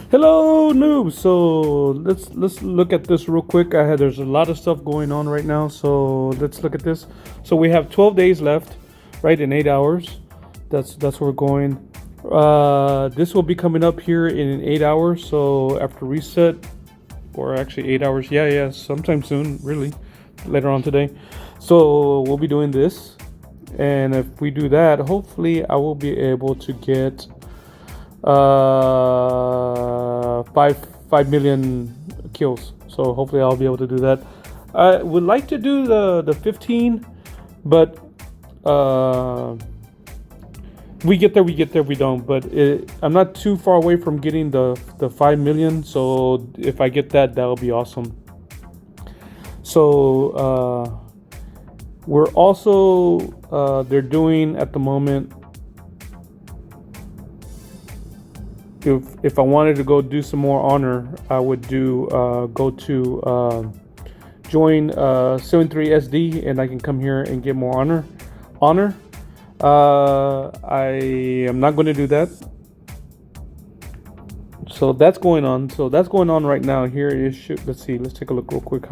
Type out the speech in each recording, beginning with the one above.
Hello, noob. So let's look at this real quick. There's a lot of stuff going on right now. So let's look at this. So we have 12 days left, right? In 8 hours. That's where we're going. This will be coming up here in 8 hours. So after reset, or actually 8 hours. Yeah, sometime soon. Really, later on today. So we'll be doing this, and if we do that, hopefully I will be able to get 5 million kills. So hopefully I'll be able to do that. I would like to do the 15, but we get there, we don't. But I'm not too far away from getting the 5 million. So if I get that, that'll be awesome. So we're also they're doing at the moment. If I wanted to go do some more honor, I would go to join 73 SD, and I can come here and get more honor. I am not going to do that. So that's going on. So that's going on right now. Here it is. Let's see. Let's take a look real quick.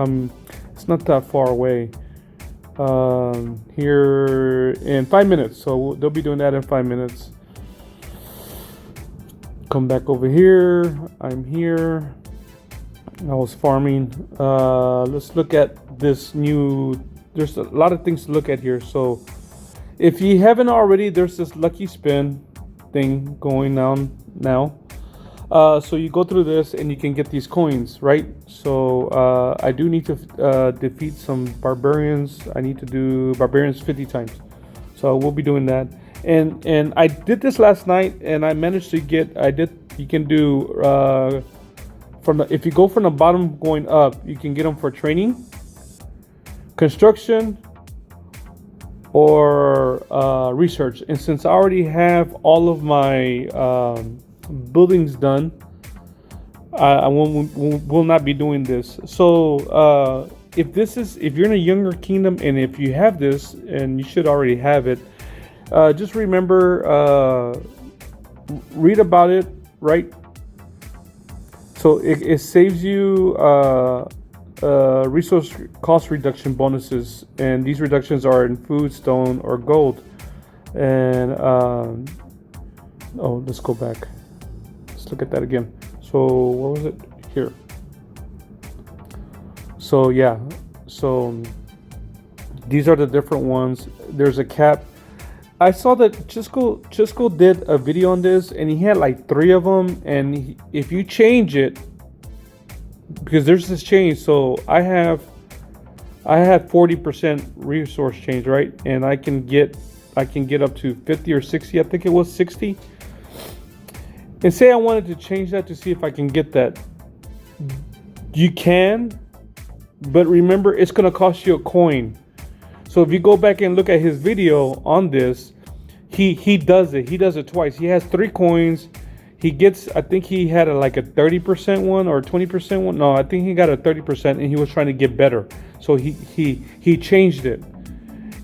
It's not that far away. Here in 5 minutes. So they'll be doing that in 5 minutes. Come back over here. I'm here. I was farming. Let's look at this new. There's a lot of things to look at here. So if you haven't already, there's this lucky spin thing going on now. So you go through this and you can get these coins, right? So I do need to defeat some barbarians. I need to do barbarians 50 times. So we'll be doing that. And I did this last night, and I managed to get. You can do if you go from the bottom going up, you can get them for training, construction, or research. And since I already have all of my buildings done, I will not be doing this. So if you're in a younger kingdom, and if you have this, and you should already have it. Just remember, read about it, right? So it saves you resource cost reduction bonuses, and these reductions are in food, stone, or gold. And let's go back. Let's look at that again. So what was it here? So yeah, so these are the different ones. There's a cap. I saw that Chisco did a video on this, and he had like 3 of them. And if you change it, because there's this change, so I had 40% resource change, right? And I can get up to 50 or 60. I think it was 60. And say I wanted to change that to see if I can get that. You can, but remember, it's gonna cost you a coin. So if you go back and look at his video on this, he does it. He does it twice. He has 3 coins. He gets, I think he had like a 30% one or 20% one. No, I think he got a 30%, and he was trying to get better. So he changed it,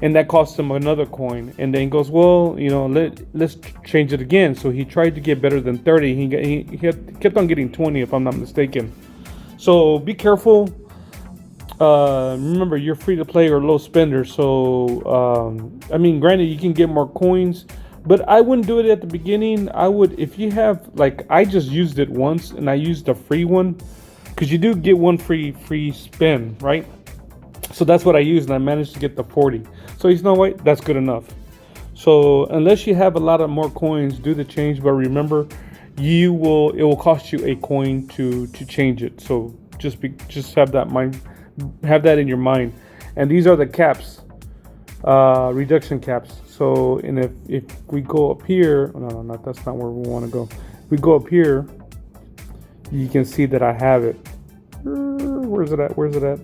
and that cost him another coin. And then he goes, well, let's change it again. So he tried to get better than 30. He kept on getting 20, if I'm not mistaken. So be careful. Remember, you're free to play or low spender. So, granted, you can get more coins, but I wouldn't do it at the beginning. I would, if you have, like, I just used it once, and I used a free one, because you do get one free spin, right? So that's what I used, and I managed to get the 40. So you know what? That's good enough. So unless you have a lot of more coins, do the change. But remember, it will cost you a coin to change it. So just have that in your mind. And these are the caps, reduction caps. So, and if we go up here, that's not where we want to go. If we go up here, you can see that I have it. Where's it at?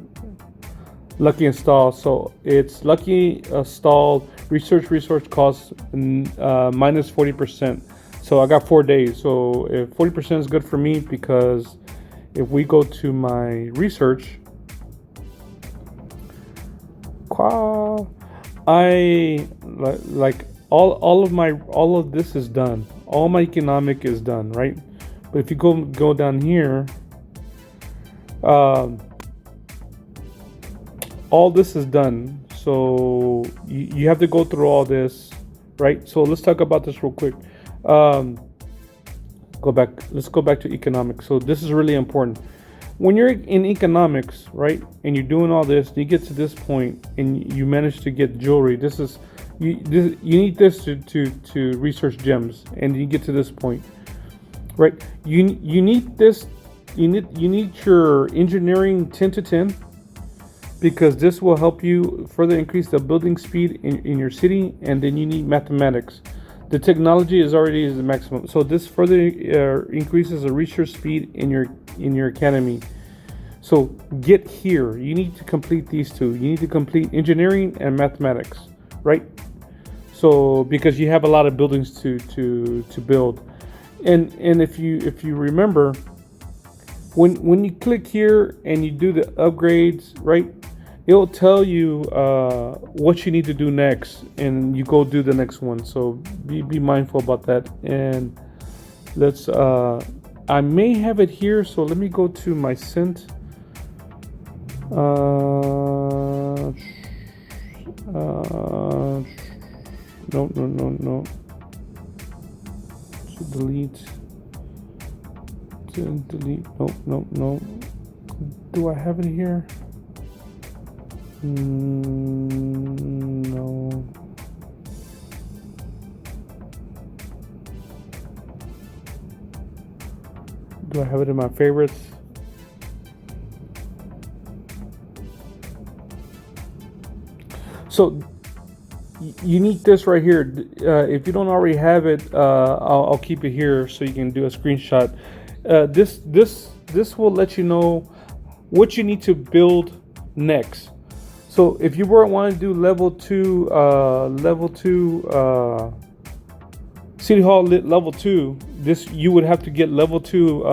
Lucky install. So it's lucky installed. Research costs minus 40%. So I got 4 days. So if 40% is good for me, because if we go to my research, I like all of this is done. All my economic is done, right? But if you go down here, um, all this is done. So you have to go through all this, right? So let's talk about this real quick. Um, go back. Let's go back to economics. So this is really important. When you're in economics, right, and you're doing all this, you get to this point, and you manage to get jewelry. You need this to research gems, and you get to this point, right? You need this. You need your engineering 10 to 10, because this will help you further increase the building speed in your city. And then you need mathematics. The technology is already the maximum, so this further increases the research speed in your academy. So get here. You need to complete these two. You need to complete engineering and mathematics, right? So because you have a lot of buildings to build, and if you remember, when you click here and you do the upgrades, right, it'll tell you what you need to do next, and you go do the next one. So be mindful about that. And let's I may have it here, so let me go to my scent. No. So delete. No. Do I have it here? No. Do I have it in my favorites? So you need this right here. If you don't already have it, I'll keep it here so you can do a screenshot. This will let you know what you need to build next. So if you were wanting to do level two City Hall level 2, this you would have to get level 2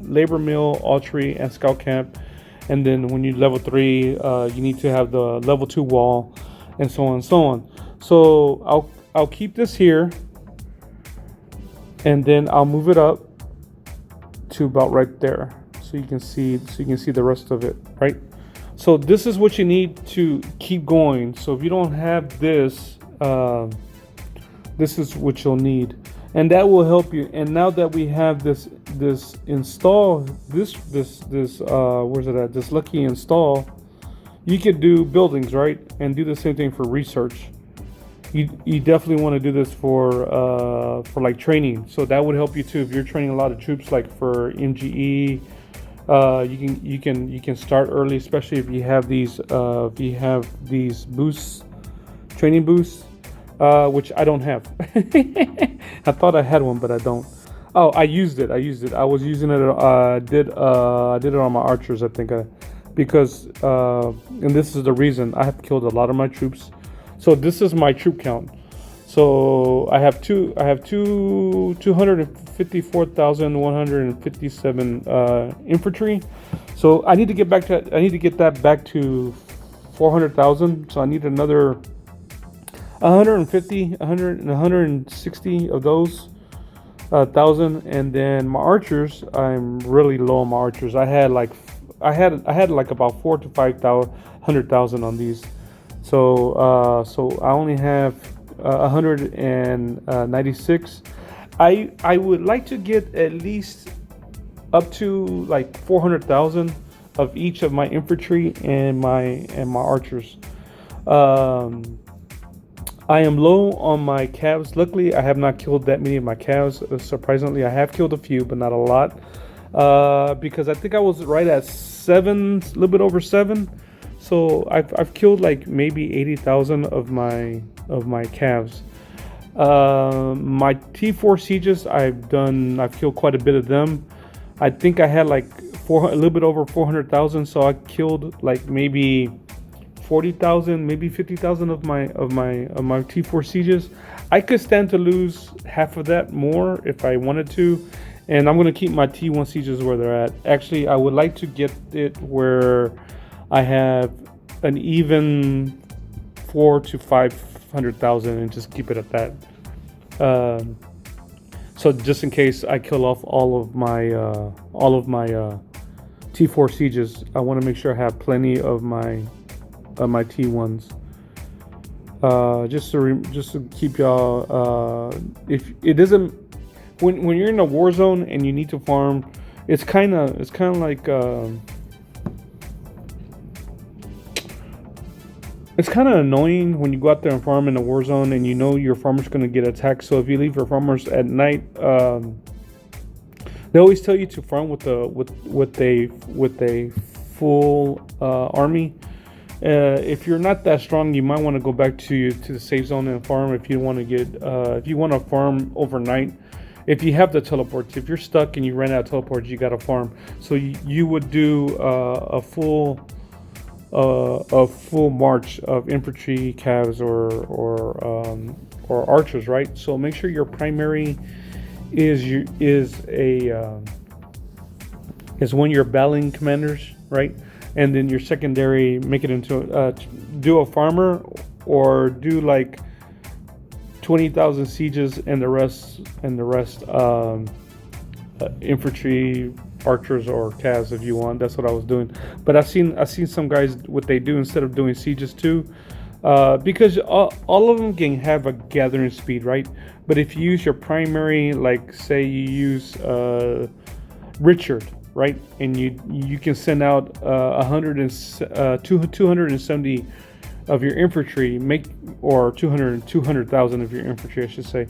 labor mill, archery, and scout camp. And then when you level 3, you need to have the level 2 wall, and so on and so on. So I'll keep this here, and then I'll move it up to about right there, so you can see the rest of it, right? So this is what you need to keep going. So if you don't have this, this is what you'll need, and that will help you. And now that we have this install, this where's it at? This lucky install, you could do buildings, right, and do the same thing for research. You definitely want to do this for like training. So that would help you too if you're training a lot of troops, like for MGE. You can start early, especially if you have these boosts, training boosts, which I don't have. I thought I had one, but I don't. Oh, I used it. I was using it. I did it on my archers, I think, because and this is the reason I have killed a lot of my troops. So this is my troop count. So I have 254,157 infantry. So I need to get that back to 400,000. So I need another 160 of those thousand. And then my archers, I'm really low on my archers. I had like about 4 to 500,000 on these. So I only have 196. I would like to get at least up to like 400,000 of each of my infantry and my archers. I am low on my calves. Luckily, I have not killed that many of my calves. Surprisingly, I have killed a few, but not a lot. Because I think I was right at 7, a little bit over 7. So I've killed like maybe 80,000 of my calves. My T4 sieges, I've killed quite a bit of them. I think I had like a little bit over 400,000. So I killed like maybe 40,000, maybe 50,000 of my T4 sieges. I could stand to lose half of that more if I wanted to, and I'm gonna keep my T1 sieges where they're at. Actually, I would like to get it where I have an even 400,000 to 500,000 and just keep it at that. So So just in case I kill off all of my T4 sieges, I want to make sure I have plenty of my T1s. Just to keep y'all. If it doesn't, when you're in a war zone and you need to farm, it's kind of like. It's kind of annoying when you go out there and farm in a war zone and you know your farmer's going to get attacked. So if you leave your farmers at night, they always tell you to farm with a full army. If you're not that strong, you might want to go back to the safe zone and farm. If you want to farm overnight. If you have the teleports, if you're stuck and you ran out of teleports, you got to farm. So you would do a full march of infantry, calves, or archers, right? So make sure your primary is one of your battling commanders, right? And then your secondary, make it into do a farmer, or do like 20,000 sieges, and the rest infantry, archers, or calves if you want. That's what I was doing. But I've seen some guys, what they do instead of doing sieges too, because all of them can have a gathering speed, right? But if you use your primary, like say you use Richard, right, and you can send out 270 of your infantry, or 200,000 of your infantry, I should say.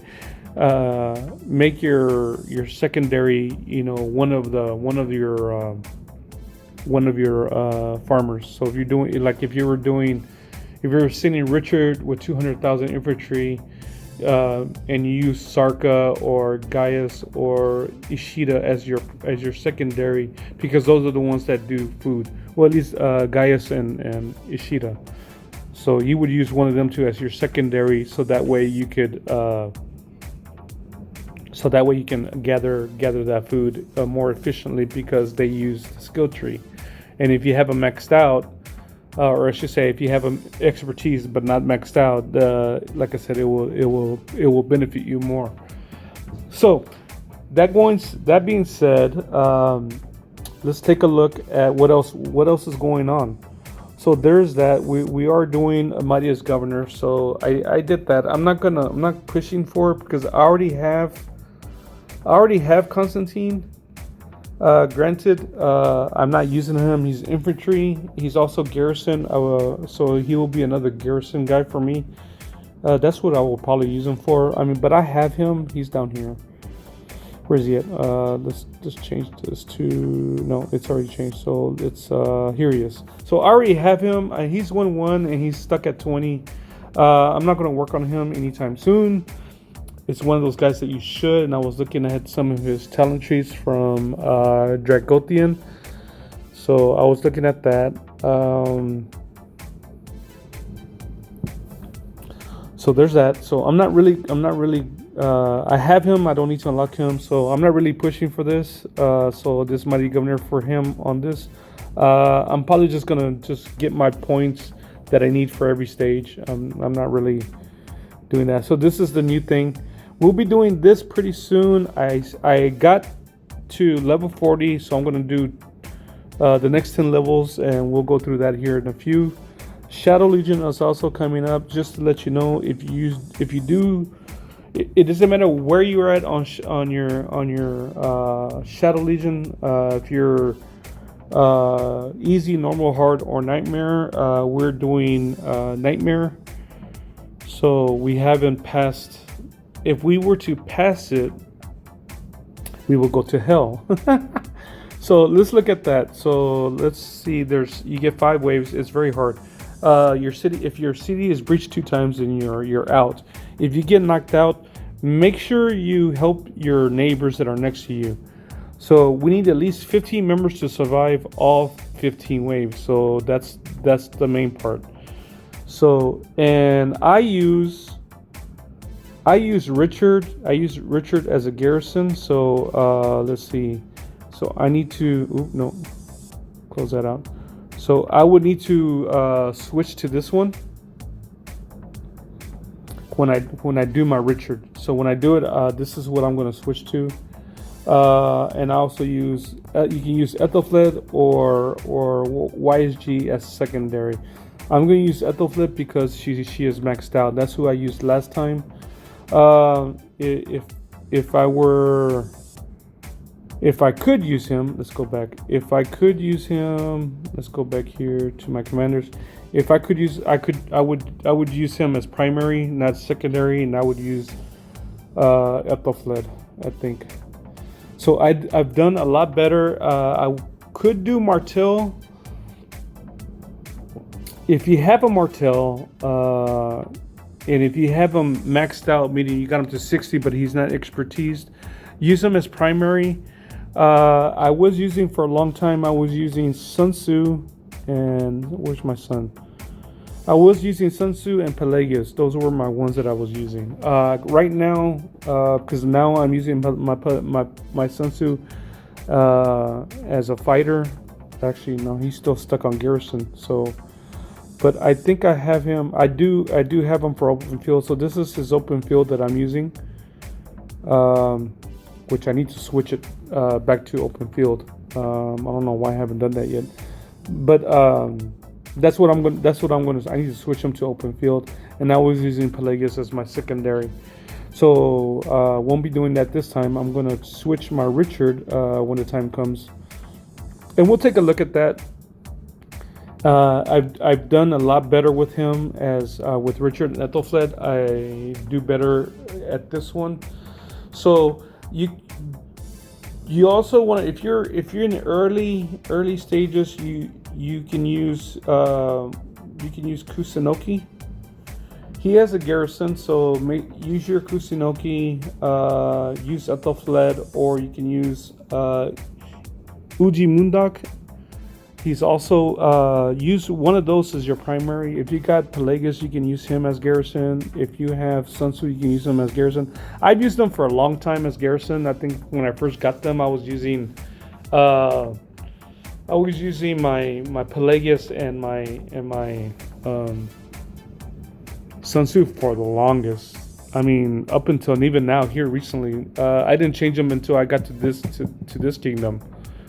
Make your secondary, one of your farmers. So if you're doing, like if you were sending Richard with 200,000 infantry, and you use Sarka or Gaius or Ishida as your secondary, because those are the ones that do food. Well, at least Gaius and Ishida. So you would use one of them too as your secondary, so that way you could. So that way you can gather that food more efficiently, because they use the skill tree. And if you have them maxed out, or I should say, if you have them expertise but not maxed out, like I said, it will benefit you more. So that being said, let's take a look at what else is going on. So there's that. We are doing Mightiest Governor. So I did that. I'm not pushing for it, because I already have Constantine. Granted, I'm not using him. He's infantry. He's also garrison. So he will be another garrison guy for me. That's what I will probably use him for. I mean, but I have him. He's down here. Where is he at? Let's just change this to... No, it's already changed. So it's... here he is. So I already have him. He's 1-1 and he's stuck at 20. I'm not going to work on him anytime soon. It's one of those guys that you should. And I was looking at some of his talent trees from Dragothian. So I was looking at that. So there's that. So I'm not really I have him. I don't need to unlock him. So I'm not really pushing for this. So this Mighty Governor for him on this. I'm probably just gonna get my points that I need for every stage. I'm not really doing that. So this is the new thing. We'll be doing this pretty soon. I got to level 40, so I'm gonna do the next 10 levels, and we'll go through that here in a few. Shadow Legion is also coming up. Just to let you know, if you do, it doesn't matter where you are at on your Shadow Legion. If you're easy, normal, hard, or nightmare, we're doing nightmare. So we haven't passed. If we were to pass it, we will go to hell. So let's look at that. So let's see. You get 5 waves. It's very hard. If your city is breached 2 times, then you're out. If you get knocked out, make sure you help your neighbors that are next to you. So we need at least 15 members to survive all 15 waves. So that's the main part. So, and I use Richard. I use Richard as a garrison. So let's see. So I need to close that out. So I would need to switch to this one. when I do my Richard. So when I do it, this is what I'm going to switch to. And I also use you can use Ethelflaed or YSG as secondary. I'm going to use Ethelflaed because she is maxed out. That's who I used last time. If I could use him, let's go back. If I could use him, let's go back here to my commanders. If I could use, I would use him as primary, not secondary, and I would use Ethelflaed, I think. So I've done a lot better. I could do Martel. If you have a Martel, and if you have him maxed out, meaning you got him to 60, but he's not expertised, use him as primary. I was using for a long time. I was using Sun Tzu and where's my son? I was using Sun Tzu and Pelagius. Those were my ones that I was using. Right now, because now I'm using my Sun Tzu as a fighter. Actually, no, he's still stuck on garrison. So, but I think I have him. I do have him for open field. So this is his open field that I'm using. Which I need to switch it back to open field. I don't know why I haven't done that yet, but that's what I'm going. I need to switch him to open field, and I was using Pelagius as my secondary. So won't be doing that this time. I'm going to switch my Richard when the time comes, and we'll take a look at that. I've done a lot better with him as with Richard and Ethelflaed. I do better at this one. So you also want to, if you're in the early stages, you can use Kusunoki. He has a garrison, so use your Kusunoki, use Ethelflaed, or you can use Uji Mundak. He's also use one of those as your primary. If you got Pelagius, you can use him as garrison. If you have Sun Tzu, you can use him as garrison. I've used them for a long time as garrison. I think when I first got them, I was using my Pelagius and my Sun Tzu for the longest. I mean, up until and even now here recently, I didn't change them until I got to this kingdom.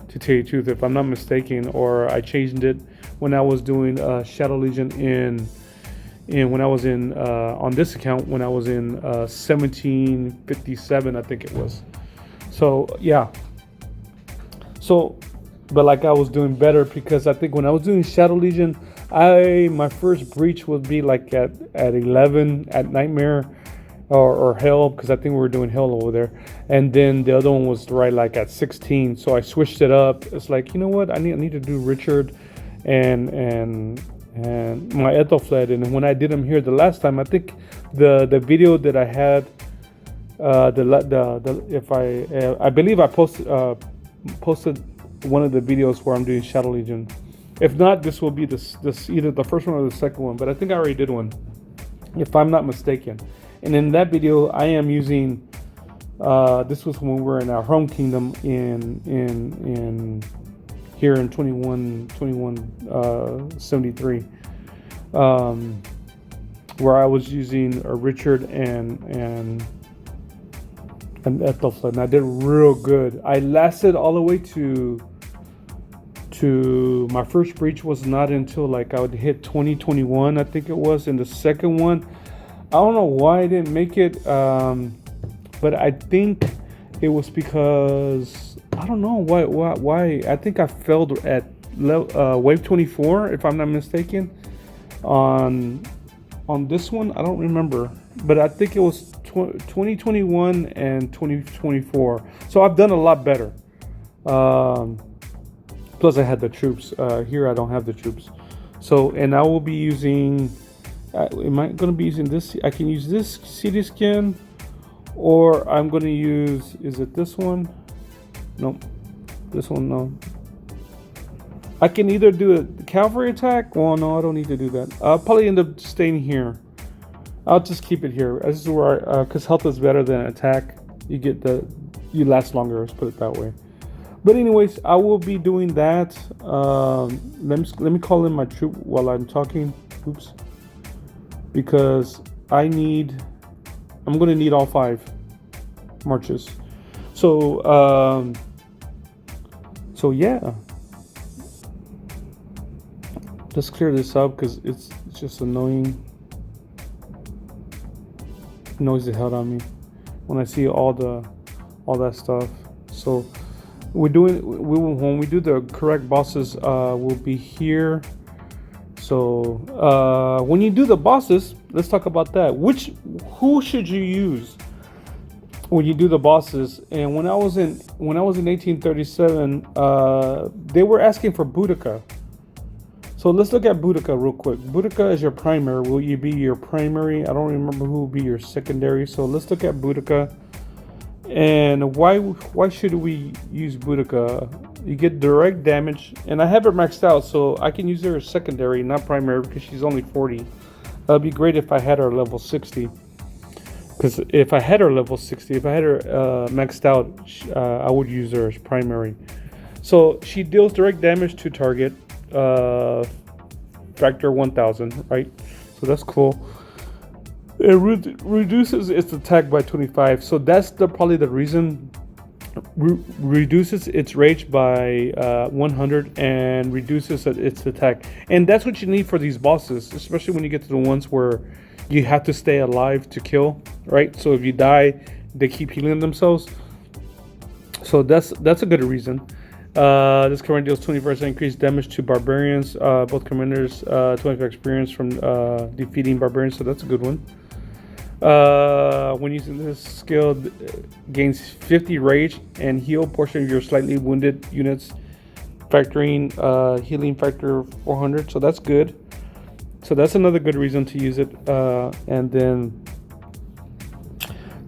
To tell you the truth, if I'm not mistaken, or I changed it when I was doing Shadow Legion in when I was in on this account when I was in 1757, I think it was. So yeah. So, but like I was doing better because I think when I was doing Shadow Legion, my first breach would be like at 11 at Nightmare. Or Hell, because I think we were doing Hell over there, and then the other one was right like at 16. So I switched it up. It's like, you know what, I need to do Richard and my Ethelflaed. And when I did them here the last time, I think the video that I had, I believe I posted one of the videos where I'm doing Shadow Legion. If not, this will be this either the first one or the second one. But I think I already did one, if I'm not mistaken. And in that video, I am using. This was when we were in our home kingdom in here in 2173, where I was using a Richard and Ethelflaed, and I did real good. I lasted all the way to my first breach was not until like I would hit 2021, I think it was, and the second one. I don't know why I didn't make it, but I think it was because I don't know why. I think I failed at wave 24, if I'm not mistaken, on this one. I don't remember, but I think it was 2021 and 2024. So I've done a lot better. Plus, I had the troops. Here, I don't have the troops. So, and I will be using. Am I going to be using this? I can use this city skin, or I'm going to use, is it this one? Nope. This one, no. I can either do a cavalry attack. Well, no, I don't need to do that. I'll probably end up staying here. I'll just keep it here. This is where, because health is better than attack. You last longer, let's put it that way. But anyways, I will be doing that. Let me call in my troop while I'm talking. Oops. Because I need I'm gonna need all 5 marches. So yeah, let's clear this up because it's just annoying. Annoys the hell out of me when I see all that stuff. So when we do the correct bosses, we'll be here. So when you do the bosses, let's talk about that. Who should you use when you do the bosses? And when I was in 1837, they were asking for Boudica. So let's look at Boudica real quick. Boudica is your primary. Will you be your primary? I don't remember who will be your secondary. So let's look at Boudica. And why should we use Boudica? You get direct damage, and I have her maxed out, so I can use her as secondary, not primary, because she's only 40. That'd be great if I had her level 60. Because if I had her level 60, if I had her maxed out, I would use her as primary. So she deals direct damage to target, factor 1000, right? So that's cool. It reduces its attack by 25. So that's probably the reason. Reduces its rage by 100 and reduces its attack. And that's what you need for these bosses, especially when you get to the ones where you have to stay alive to kill, right? So if you die, they keep healing themselves. So that's a good reason. This commander deals 20% increased damage to barbarians. Both commanders 25 experience from defeating barbarians, so that's a good one. When using this skill, gains 50 rage and heal portion of your slightly wounded units, factoring healing factor 400. So that's good. So that's another good reason to use it. And then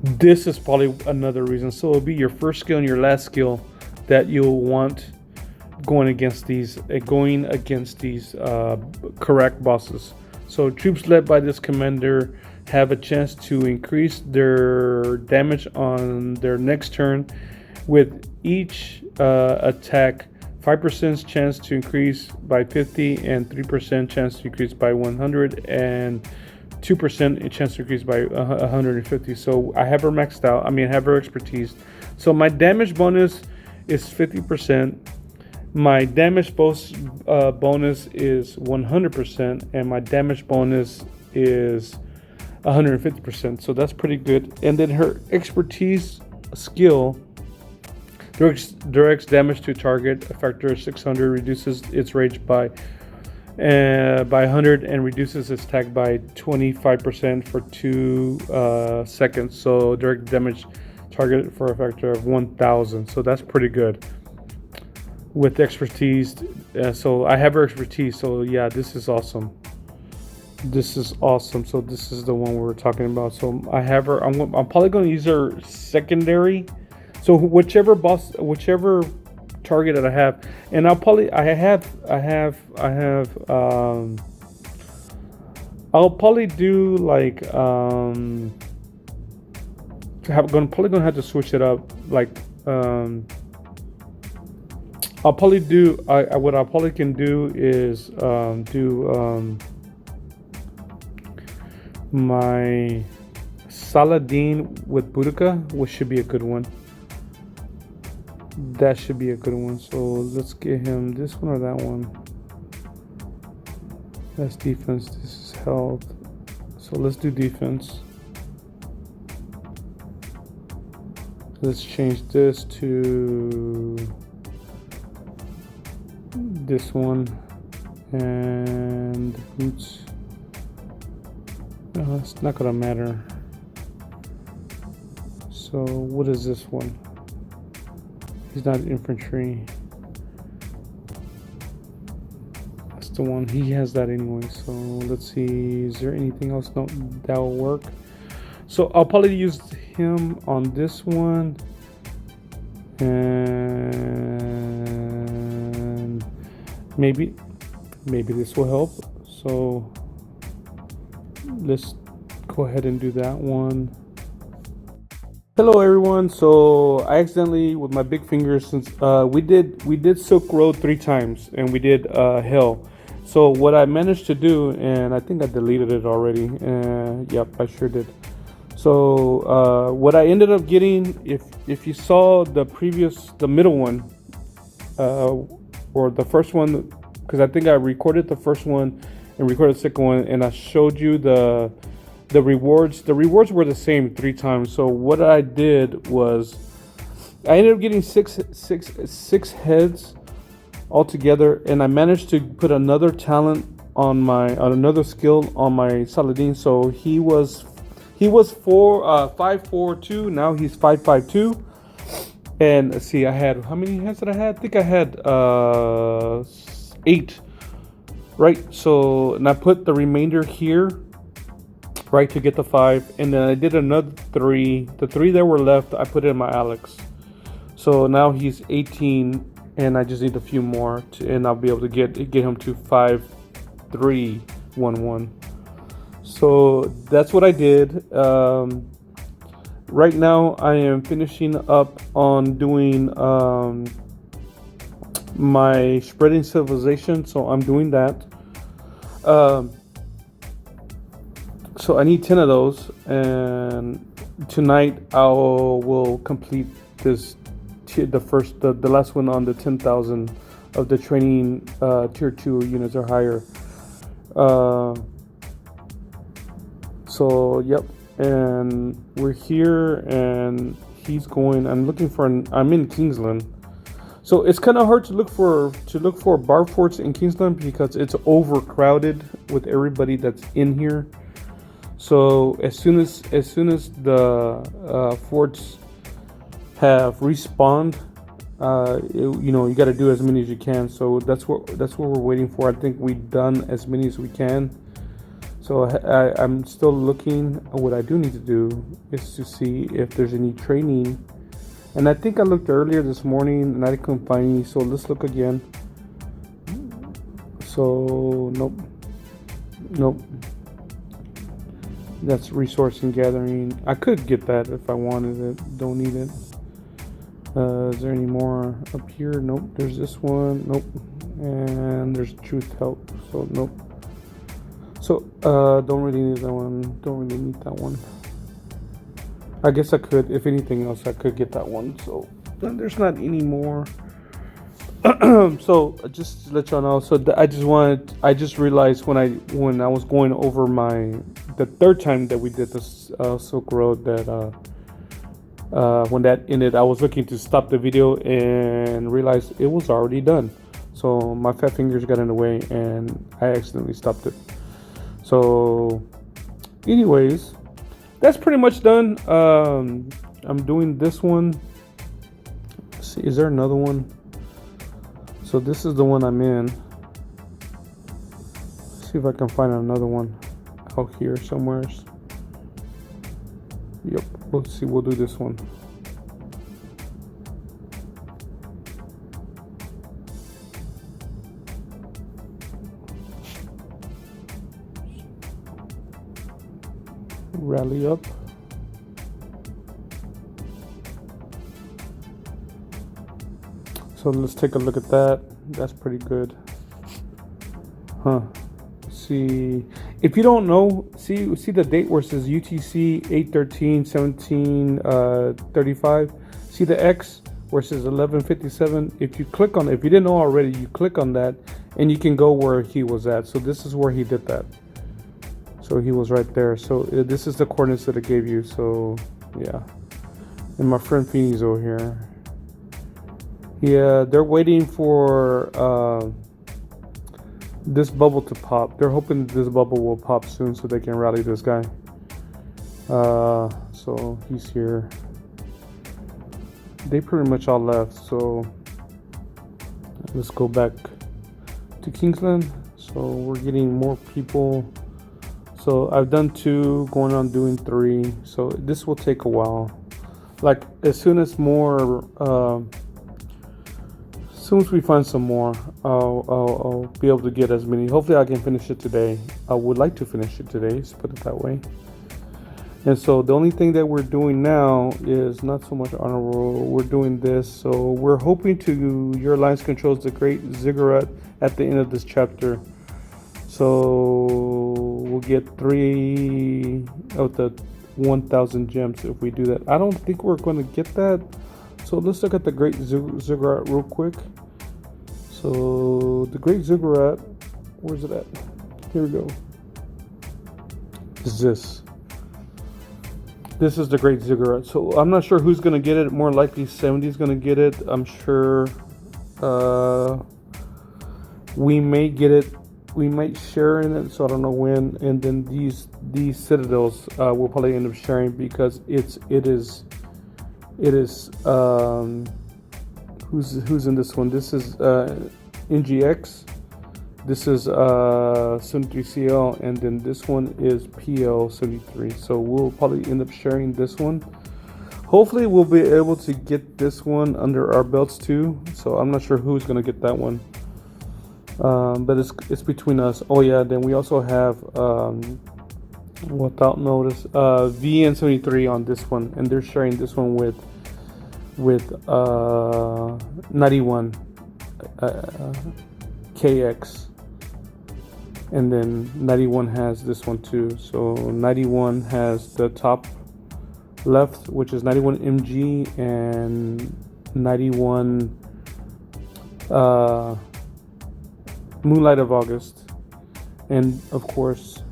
this is probably another reason. So it'll be your first skill and your last skill that you'll want going against these correct bosses. So troops led by this commander have a chance to increase their damage on their next turn with each attack. 5% chance to increase by 50 and 3% chance to increase by 100 and 2% chance to increase by 150. So I have her maxed out. I have her expertise. So my damage bonus is 50%. My damage bonus is 100%, and my damage bonus is 150%. So that's pretty good. And then her expertise skill directs damage to target. A factor of 600, reduces its rage by 100 and reduces its attack by 25% for 2 seconds. So direct damage target for a factor of 1000. So that's pretty good with expertise. So I have her expertise. So yeah, this is awesome. So this is the one we were talking about. So I have her. I'm probably going to use her secondary. So whichever target that I have, and I'll probably I'll probably do like probably gonna have to switch it up. Like I'll probably do what I probably can do is do my Saladin with Boudica, which should be a good one. That should be a good one. So let's get him this one or that one. That's defense. This is health. So let's do defense. Let's change this to this one, and boots. No, it's not gonna matter. So what is this one? He's not infantry. That's the one. He has that anyway. So let's see. Is there anything else? No, that will work. So I'll probably use him on this one, and maybe this will help. So let's go ahead and do that one. Hello everyone. So I accidentally, with my big finger, since we did Silk Road 3 times and we did Hell. So what I managed to do, and I think I deleted it already. Yep, I sure did. So what I ended up getting, if you saw the middle one, or the first one, because I think I recorded the first one and recorded the second one, and I showed you the rewards. The rewards were the same 3 times. So what I did was I ended up getting six heads altogether, and I managed to put another talent on another skill on my Saladin. So he was 542. Now he's 552. And let's see, I had, how many heads did I have? I think I had 8. Right. So, and I put the remainder here, right, to get the 5, and then I did another 3. The 3 that were left, I put in my Alex. So now he's 18, and I just need a few more, and I'll be able to get him to 5311. So that's what I did. Right now, I am finishing up on doing my spreading civilization, so I'm doing that. So I need 10 of those, and tonight I will complete the last one on the 10,000 of the training tier 2 units or higher. So yep, and we're here, and he's going. I'm in Kingsland, so it's kind of hard to look for bar forts in Kingsland because it's overcrowded with everybody that's in here. So as soon as the forts have respawned, you got to do as many as you can. So that's what we're waiting for. I think we've done as many as we can. So I'm still looking. What I do need to do is to see if there's any training. And I think I looked earlier this morning and I couldn't find any. So let's look again. So nope. That's resource and gathering. I could get that if I wanted it. Don't need it. Is there any more up here? Nope. There's this one. Nope. And there's truth help. So nope. So don't really need that one. I guess I could, if anything else, I could get that one. So there's not any more. So just to let y'all know, so I just realized when I was going over the third time that we did this Silk Road, that when that ended, I was looking to stop the video and realized it was already done. So my fat fingers got in the way and I accidentally stopped it. So anyways, that's pretty much done. I'm doing this one. Let's see, is there another one? So this is the one I'm in. Let's see if I can find another one out here somewhere. Yep, let's see, we'll do this one. Rally up. So let's take a look at that. That's pretty good. See, if you don't know, see the date where it says UTC 8/13/17/35. See the X where it says 11:57. If you click on it, if you didn't know already, you click on that and you can go where he was at. So this is where he did that. So he was right there. So this is the coordinates that it gave you. So yeah. And my friend Feeney's over here. Yeah, they're waiting for this bubble to pop. They're hoping this bubble will pop soon so they can rally this guy. So he's here. They pretty much all left. So let's go back to Kingsland. So we're getting more people. So I've done 2, going on doing 3. So this will take a while. Like as soon as we find some more, I'll be able to get as many. Hopefully I can finish it today. I would like to finish it today, let's put it that way. And so the only thing that we're doing now is not so much honorable. We're doing this. So we're hoping to, your alliance controls the great ziggurat at the end of this chapter. So we'll get 3 of the 1,000 gems if we do that. I don't think we're going to get that. So let's look at the Great Ziggurat real quick. So the Great Ziggurat, where's it at? Here we go. Is this. This is the Great Ziggurat. So I'm not sure who's going to get it. More likely 70 is going to get it. I'm sure we may get it. We might share in it, so I don't know when. And then these citadels we'll probably end up sharing because it is who's in this one? This is NGX. This is 73CL, and then this one is PL73. So we'll probably end up sharing this one. Hopefully we'll be able to get this one under our belts too. So I'm not sure who's gonna get that one. But it's between us. Oh yeah, then we also have without notice VN73 on this one, and they're sharing this one with 91 KX, and then 91 has this one too. So 91 has the top left, which is 91 MG, and 91 Moonlight of August, and of course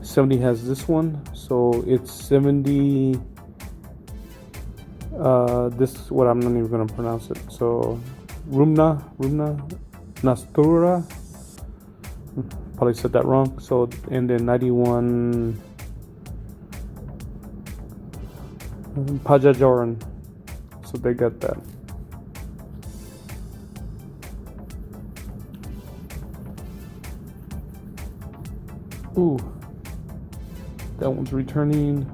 70 has this one. So it's 70 this is what I'm not even gonna pronounce it. So Rumna Nastura, probably said that wrong. So, and then 91 Pajajoran. So they got that. Ooh, that one's returning.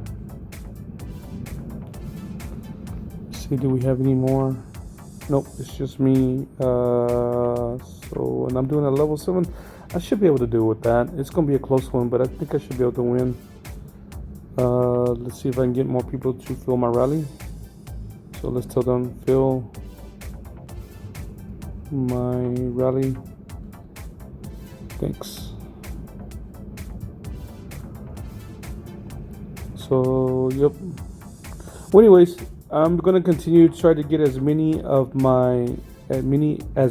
Let's see, do we have any more? Nope, it's just me. So, and I'm doing a level 7. I should be able to do with that. It's gonna be a close one, but I think I should be able to win. Let's see if I can get more people to fill my rally. So let's tell them fill my rally. Thanks. So, yep. Well, anyways, I'm gonna continue to try to get as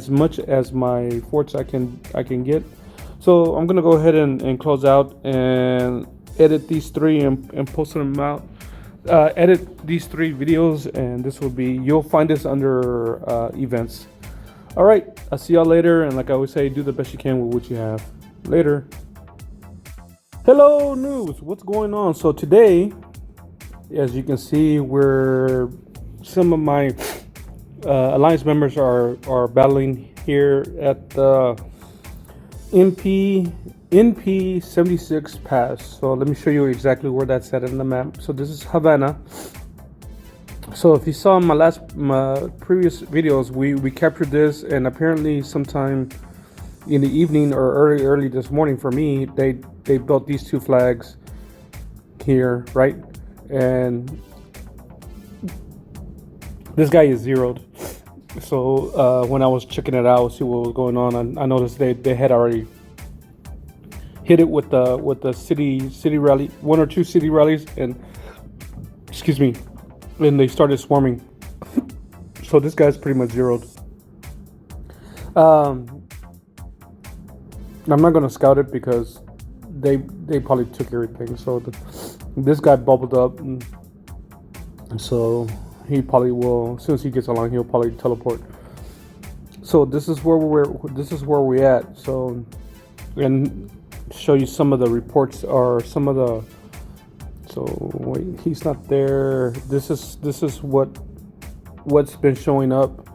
much as my forts I can get. So I'm gonna go ahead and close out and edit these 3 and post them out. Edit these 3 videos, and this will be, you'll find this under events. All right, I'll see y'all later. And like I always say, do the best you can with what you have. Later. Hello news, what's going on? So today, as you can see, some of my alliance members are battling here at the NP 76 pass. So let me show you exactly where that's at in the map. So this is Havana. So if you saw my previous videos, we captured this, and apparently sometime in the evening or early this morning for me, they built these 2 flags here, right? And this guy is zeroed. So when I was checking it out, see what was going on, I noticed they had already hit it with the city rally, 1 or 2 city rallies, and excuse me, and they started swarming. So this guy's pretty much zeroed. I'm not gonna scout it because they probably took everything. So this guy bubbled up, and so he probably will, as soon as he gets along, he'll probably teleport. So this is where we're at. So, and show you some of the reports, or some of the. So wait, he's not there. This is what's been showing up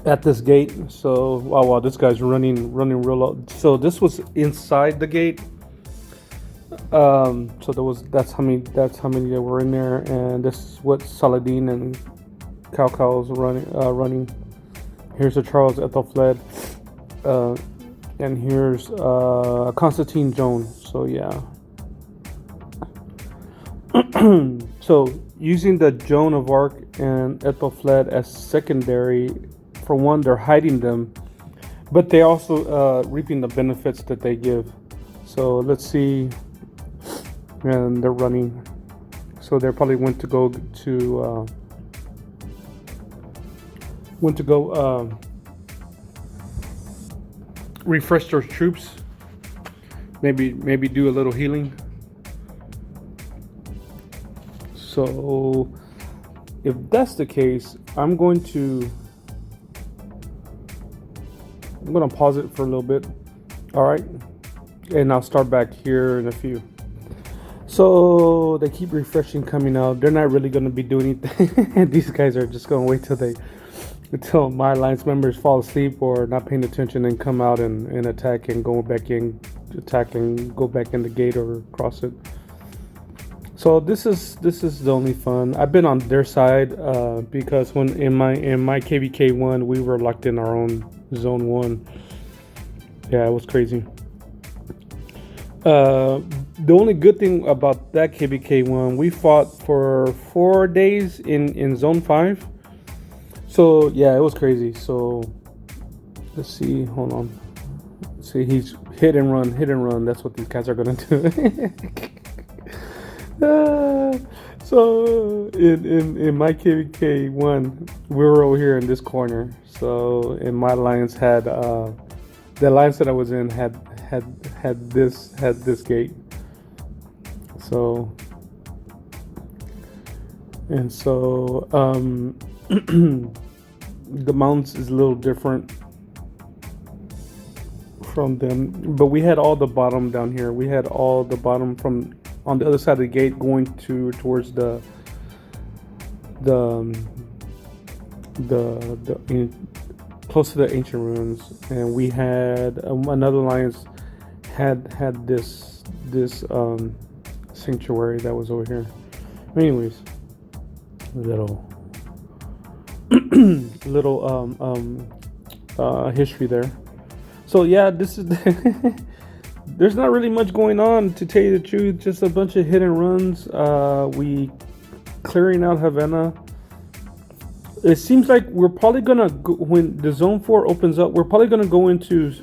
at this gate. So wow, this guy's running real low. So this was inside the gate. So that's how many that were in there, and this is what Saladin and Calcal's running. Here's a Charles Ethelfled, and here's Constantine Jones. So yeah. So using the Joan of Arc and Ethelfled as secondary, for one, they're hiding them, but they also reaping the benefits that they give. So let's see. And they're running. So they probably went to go refresh their troops. Maybe do a little healing. So if that's the case, I'm gonna pause it for a little bit. All right, and I'll start back here in a few. So they keep refreshing, coming out. They're not really gonna be doing anything. These guys are just gonna wait until my alliance members fall asleep or not paying attention and come out and attack and go back in, attack and go back in the gate or cross it. So this is the only fun. I've been on their side because when in my KVK 1 we were locked in our own zone 1. Yeah, it was crazy. The only good thing about that KVK 1, we fought for 4 days in zone 5. So yeah, it was crazy. So let's see, hold on. Let's see, he's hit and run. That's what these guys are gonna do. So in my KVK 1, we were over here in this corner. So in my alliance had the alliance that I was in had this gate. So and so the mounts is a little different from them, but we had all the bottom down here. We had all the bottom from on the other side of the gate going towards the close to the ancient ruins, and we had another alliance had this sanctuary that was over here. Anyways, little history there. So yeah, this is there's not really much going on, to tell you the truth. Just a bunch of hit and runs. We clearing out Havana. It seems like we're probably gonna go, when the zone 4 opens up, we're probably gonna go into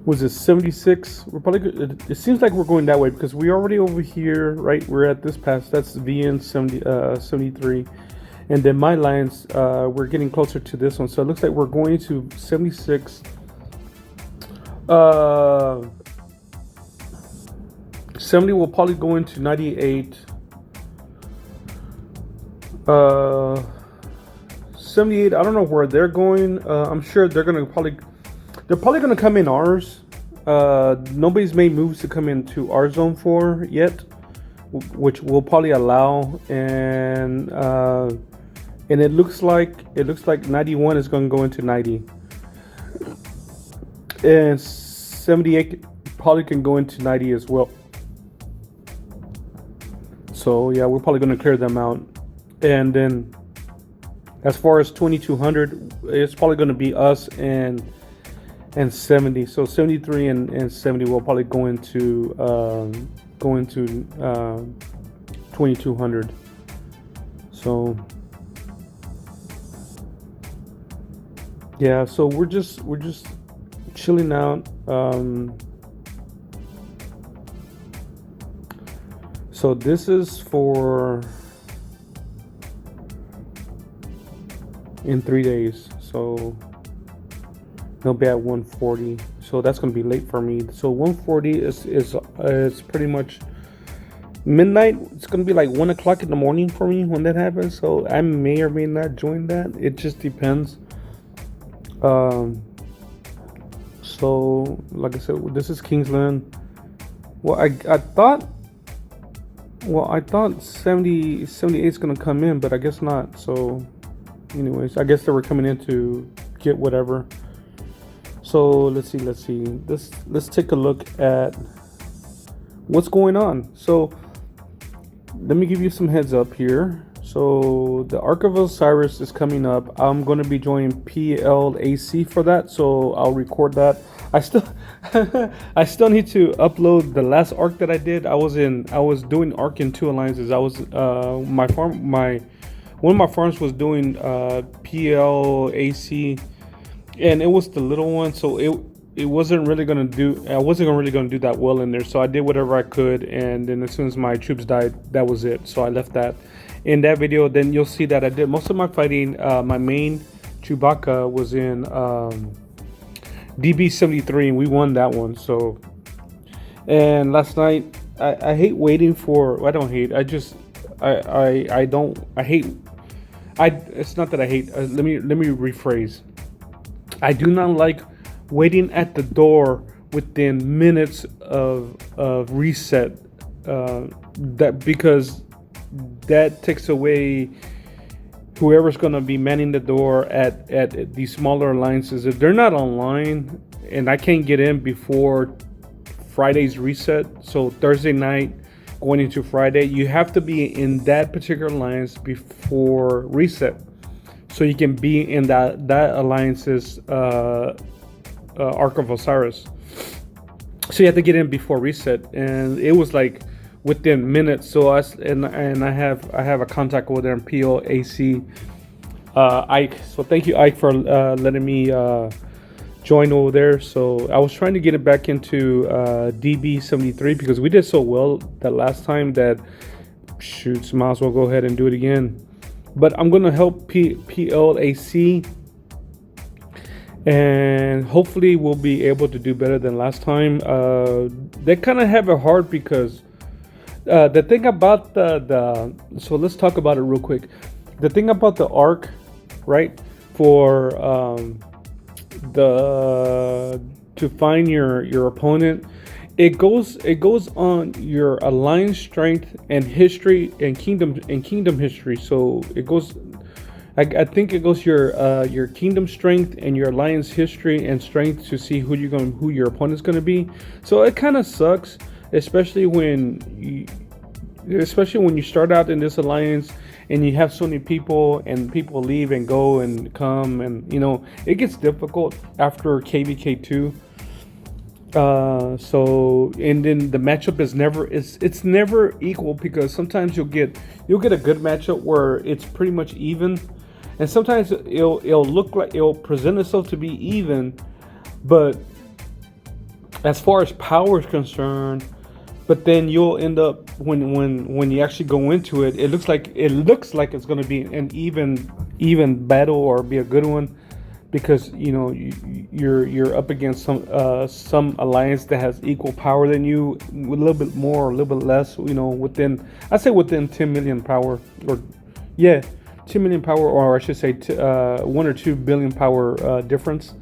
was it 76? We're probably it seems like we're going that way because we're already over here, right? We're at this pass. That's VN 73. And then my lines, we're getting closer to this one. So it looks like we're going to 76. 70 will probably go into 98. 78, I don't know where they're going. I'm sure they're probably gonna come in ours. Nobody's made moves to come into our zone 4 yet, which we'll probably allow. And it looks like 91 is going to go into 90, and 78 probably can go into 90 as well. So yeah, we're probably going to clear them out. And then as far as 2200, it's probably going to be us and 70. So 73 and 70 will probably go into 2200. So yeah, so we're just chilling out. So this is for in 3 days. So they'll be at 140. So that's gonna be late for me. So 140 is pretty much midnight. It's gonna be like 1 o'clock in the morning for me when that happens. So I may or may not join that. It just depends. So like I said, this is Kingsland. Well, I thought 78 is gonna come in, but I guess not. So anyways, I guess they were coming in to get whatever. So let's see. Let's take a look at what's going on. So let me give you some heads up here. So the Ark of Osiris is coming up. I'm going to be joining PLAC for that, so I'll record that. I still need to upload the last Ark that I did. I was doing Ark in 2 alliances. I was one of my farms was doing PLAC and it was the little one, so it wasn't really gonna do. I wasn't really gonna do that well in there, so I did whatever I could, and then as soon as my troops died, that was it. So I left that. In that video, then you'll see that I did most of my fighting. My main Chewbacca was in DB-73, and we won that one. So, and last night, I hate waiting for. Well, I don't hate. I just I don't. I hate. It's not that I hate. Let me rephrase. I do not like waiting at the door within minutes of reset. That because that takes away whoever's going to be manning the door at these smaller alliances. If they're not online and I can't get in before Friday's reset, so Thursday night going into Friday, you have to be in that particular alliance before reset, so you can be in that alliance's Ark of Osiris. So you have to get in before reset, and it was like within minutes. So I have a contact over there in PLAC, Ike. So thank you, Ike, for letting me join over there. So I was trying to get it back into DB-73 because we did so well that last time that shoots, might as well go ahead and do it again. But I'm gonna help PLAC, and hopefully we'll be able to do better than last time. They kind of have it hard because the thing about the so let's talk about it real quick. The thing about the arc, right, for to find your opponent, it goes on your alliance strength and history and kingdom history. So it goes, I think it goes your kingdom strength and your alliance history and strength to see who your opponent's going to be. So it kind of sucks, especially when you start out in this alliance and you have so many people and people leave and go and come, and it gets difficult after KVK2. So, and then the matchup is it's never equal, because sometimes you'll get a good matchup where it's pretty much even, and sometimes it'll look like it'll present itself to be even, but as far as power is concerned, but then you'll end up when you actually go into it, it looks like it's going to be an even battle or be a good one, because you're up against some alliance that has equal power than you, with a little bit more or a little bit less, within 10 million power, or 10 million power, or I should say 1 or 2 billion power difference.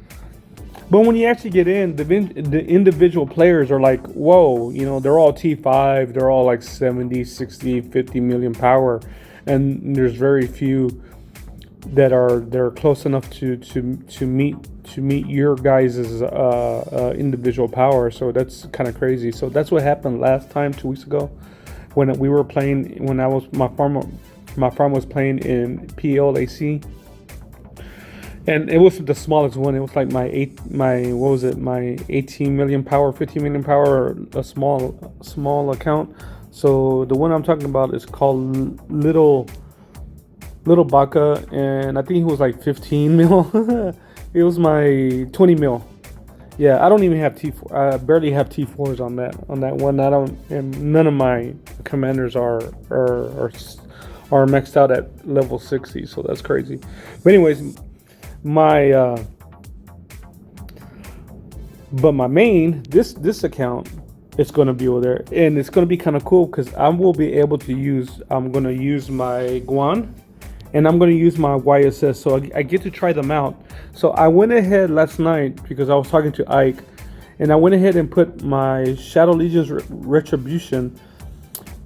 But when you actually get in, the individual players are like, whoa, they're all T5, they're all like 70, 60, 50 million power, and there's very few that are close enough to meet your guys' individual power. So that's kind of crazy. So that's what happened last time, 2 weeks ago, when we were playing. When my farm was playing in PLAC, and it was the smallest one. It was like my 18 million power, 15 million power, a small account. So the one I'm talking about is called Little Baca, and I think he was like 15 mil. It was my 20 mil. Yeah, I don't even have T4. I barely have T4s on that one. I don't, and none of my commanders are maxed out at level 60. So that's crazy. But anyways, my main this account is going to be over there, and it's going to be kind of cool because I'm going to use my Guan, and I'm going to use my YSS, so I get to try them out. So I went ahead last night, because I was talking to Ike, and I went ahead and put my Shadow Legion's Retribution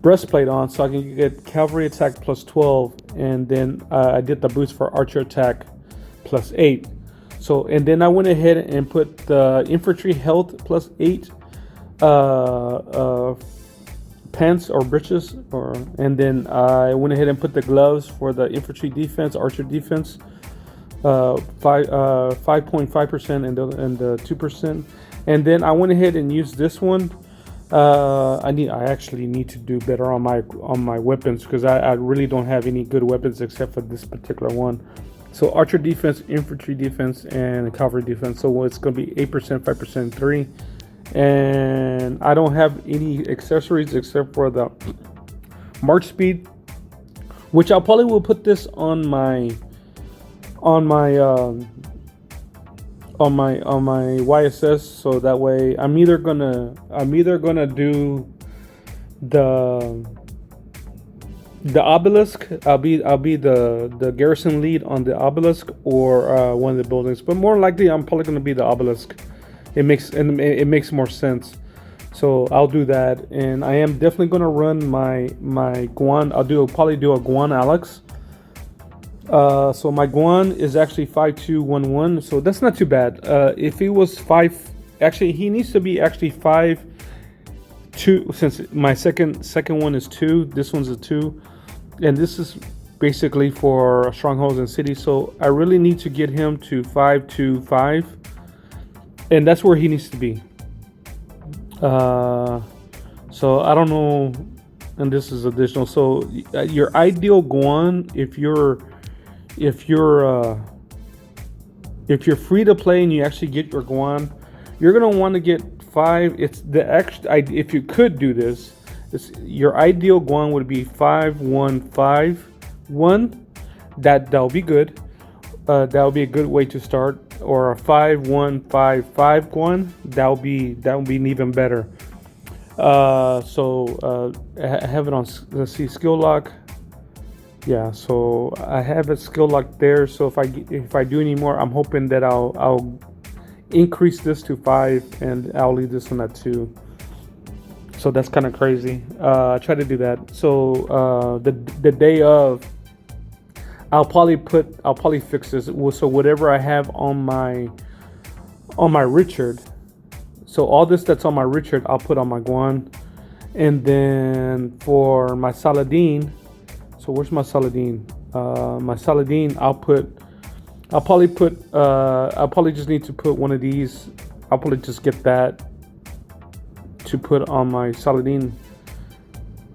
breastplate on, so I can get cavalry attack plus 12, and then I did the boost for archer attack plus 8. So, and then I went ahead and put the infantry health plus 8 pants or breeches, and then I went ahead and put the gloves for the infantry defense, archer defense, 5.5% and the 2%. And then I went ahead and used this one. I actually need to do better on my weapons, because I really don't have any good weapons except for this particular one. So archer defense, infantry defense, and cavalry defense. So it's going to be 8%, 5%, 3. And I don't have any accessories except for the march speed, which I probably will put this on my YSS, so that way I'm either gonna do the obelisk. I'll be the garrison lead on the obelisk, or one of the buildings, but more likely I'm probably gonna be the obelisk. It makes more sense. So I'll do that, and I am definitely gonna run my Guan. Probably do a Guan Alex. So my Guan is actually 5211, so that's not too bad. If he was 5, actually he needs to be actually 5-2, since my second one is 2. This one's a 2, and this is basically for strongholds and cities. So I really need to get him to 5-5, and that's where he needs to be. So I don't know, and this is additional. So your ideal Guan, if you're free to play and you actually get your Guan, you're gonna want to get 5. It's the extra. If you could do this, your ideal Guan would be 5-1-5-1. That'll be good. That'll be a good way to start. Or a 5-1-5-5 Guan. That'll be even better. So I have it on. Let's see, skill lock. Yeah, so I have a skill lock there. So if I do any more, I'm hoping that I'll increase this to 5, and I'll leave this one at 2. So that's kind of crazy. I try to do that. So the day of, I'll probably fix this. So whatever I have on my Richard, so all this that's on my Richard, I'll put on my Guan, and then for my Saladin. So where's my Saladin? My Saladin, I'll probably just need to put one of these. I'll probably just get that to put on my Saladin.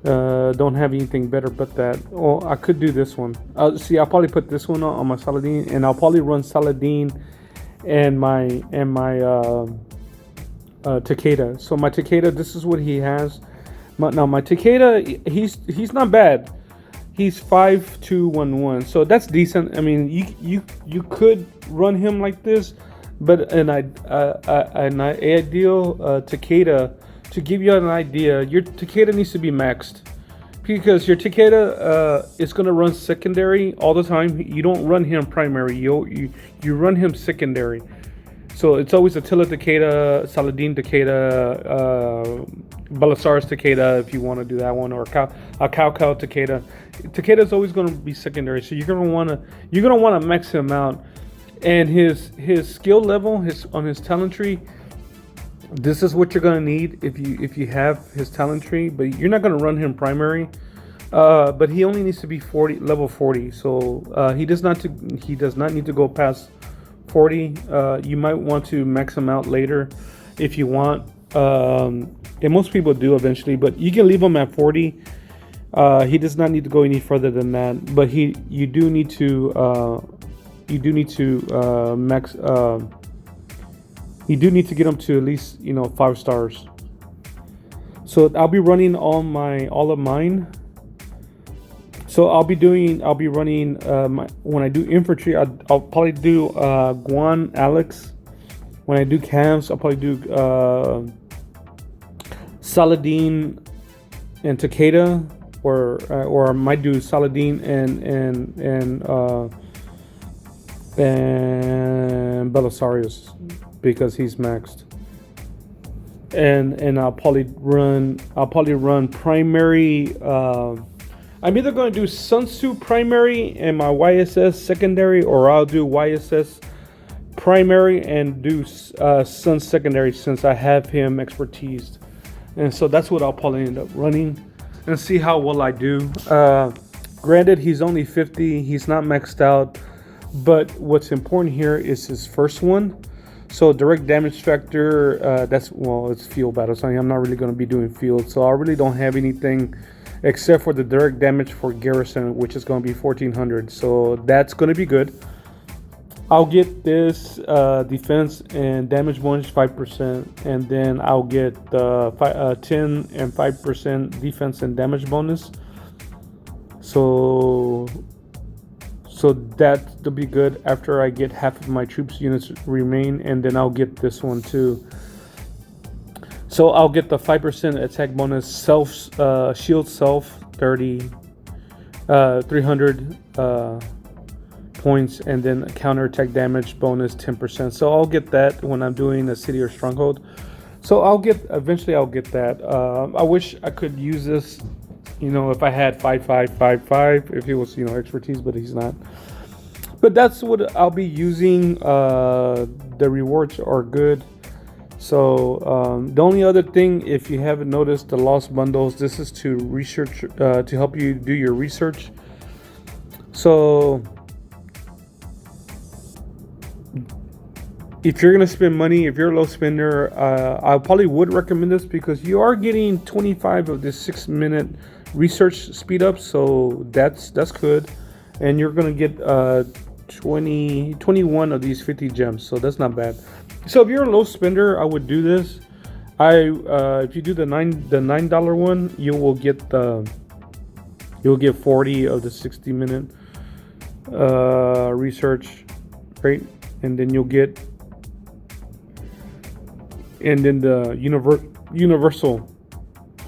Don't have anything better but that. Oh, I could do this one. See, I'll probably put this one on my Saladin, and I'll probably run Saladin and my Takeda. So my Takeda, this is what he has. Now my Takeda, he's not bad. He's 5-2-1-1, so that's decent. I mean, you could run him like this, but an ideal Takeda, to give you an idea, your Takeda needs to be maxed, because your Takeda is going to run secondary all the time. You don't run him primary. You run him secondary. So it's always Attila Takeda, Saladin Takeda, Belisarius Takeda, if you want to do that one, or a Cao Takeda. Takeda is always going to be secondary, so you're going to want to max him out. And his skill level, on his talent tree, this is what you're going to need if you have his talent tree. But you're not going to run him primary. But he only needs to be level 40. So he does not need to go past 40. You might want to max him out later if you want. And most people do eventually, but you can leave him at 40. He does not need to go any further than that. But you do need to max. You do need to get him to at least 5 stars. So I'll be running all of mine. So I'll be running when I do infantry, I'll probably do Guan Alex. When I do camps, I'll probably do Saladin and Takeda, or I might do Saladin and Belisarius, because he's maxed. And I'll probably run primary. I'm either going to do Sun Tzu primary and my YSS secondary, or I'll do YSS primary and do Sun secondary, since I have him expertised. And so that's what I'll probably end up running, and see how well I do. Granted, he's only 50. He's not maxed out. But what's important here is his first one. So direct damage factor, it's field battle. So I'm not really going to be doing field. So I really don't have anything except for the direct damage for garrison, which is going to be 1400. So that's going to be good. I'll get this defense and damage bonus 5%, and then I'll get the 10 and 5% defense and damage bonus. So that'll be good after I get half of my troops units remain, and then I'll get this one too. So I'll get the 5% attack bonus, shield self 30, 300 points, and then counter attack damage bonus 10%. So I'll get that when I'm doing a city or stronghold. So eventually I'll get that. I wish I could use this, if I had 5-5-5-5, if he was, expertise, but he's not. But that's what I'll be using. The rewards are good. So the only other thing, if you haven't noticed, the lost bundles, this is to research, to help you do your research. So if you're going to spend money, if you're a low spender, I probably would recommend this, because you are getting 25 of this 6-minute research speed up. So that's good. And you're going to get 21 of these 50 gems. So that's not bad. So if you're a low spender, I would do this. If you do the $9 one, you'll get 40 of the 60-minute research, right? And then the universal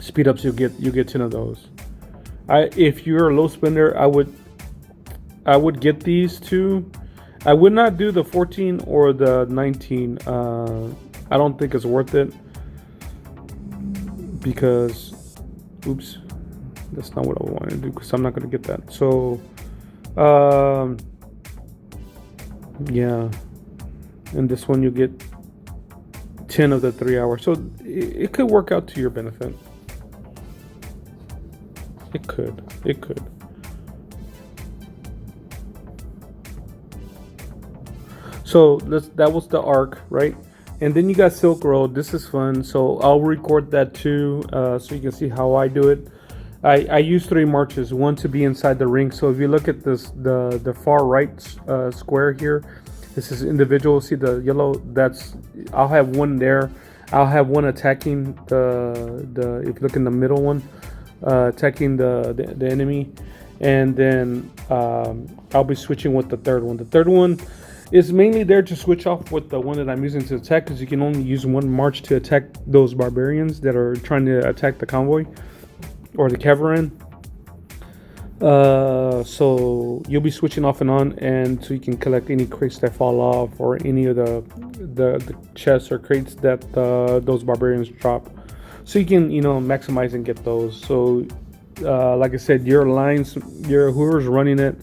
speed ups, you get 10 of those. If you're a low spender, I would get these two. I would not do the 14 or the 19. I don't think it's worth it, because oops, that's not what I want to do, because I'm not going to get that. So yeah, and this one you get 10 of the 3 hours. So it could work out to your benefit. It could. So that was the arc, right? And then you got Silk Road. This is fun. So I'll record that too, so you can see how I do it. I use 3 marches, one to be inside the ring. So if you look at this, the far right square here, this is individual. See the yellow? I'll have one there. I'll have one attacking the if you look in the middle one, attacking the enemy, and then I'll be switching with the third one. The third one is mainly there to switch off with the one that I'm using to attack, because you can only use one march to attack those barbarians that are trying to attack the convoy or the cavern. So you'll be switching off and on, and so you can collect any crates that fall off, or any of the chests or crates that those barbarians drop. So you can maximize and get those. So like I said, your alliance, whoever's running it,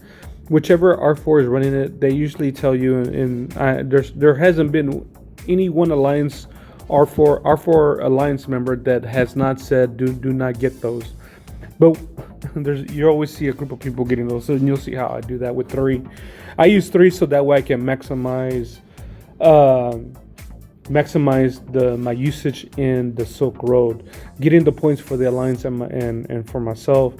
whichever R4 is running it, they usually tell you, and there hasn't been any one alliance R4 alliance member that has not said do not get those. But you always see a group of people getting those, so you'll see how I do that with 3. I use 3 so that way I can maximize my usage in the Silk Road, getting the points for the alliance and for myself.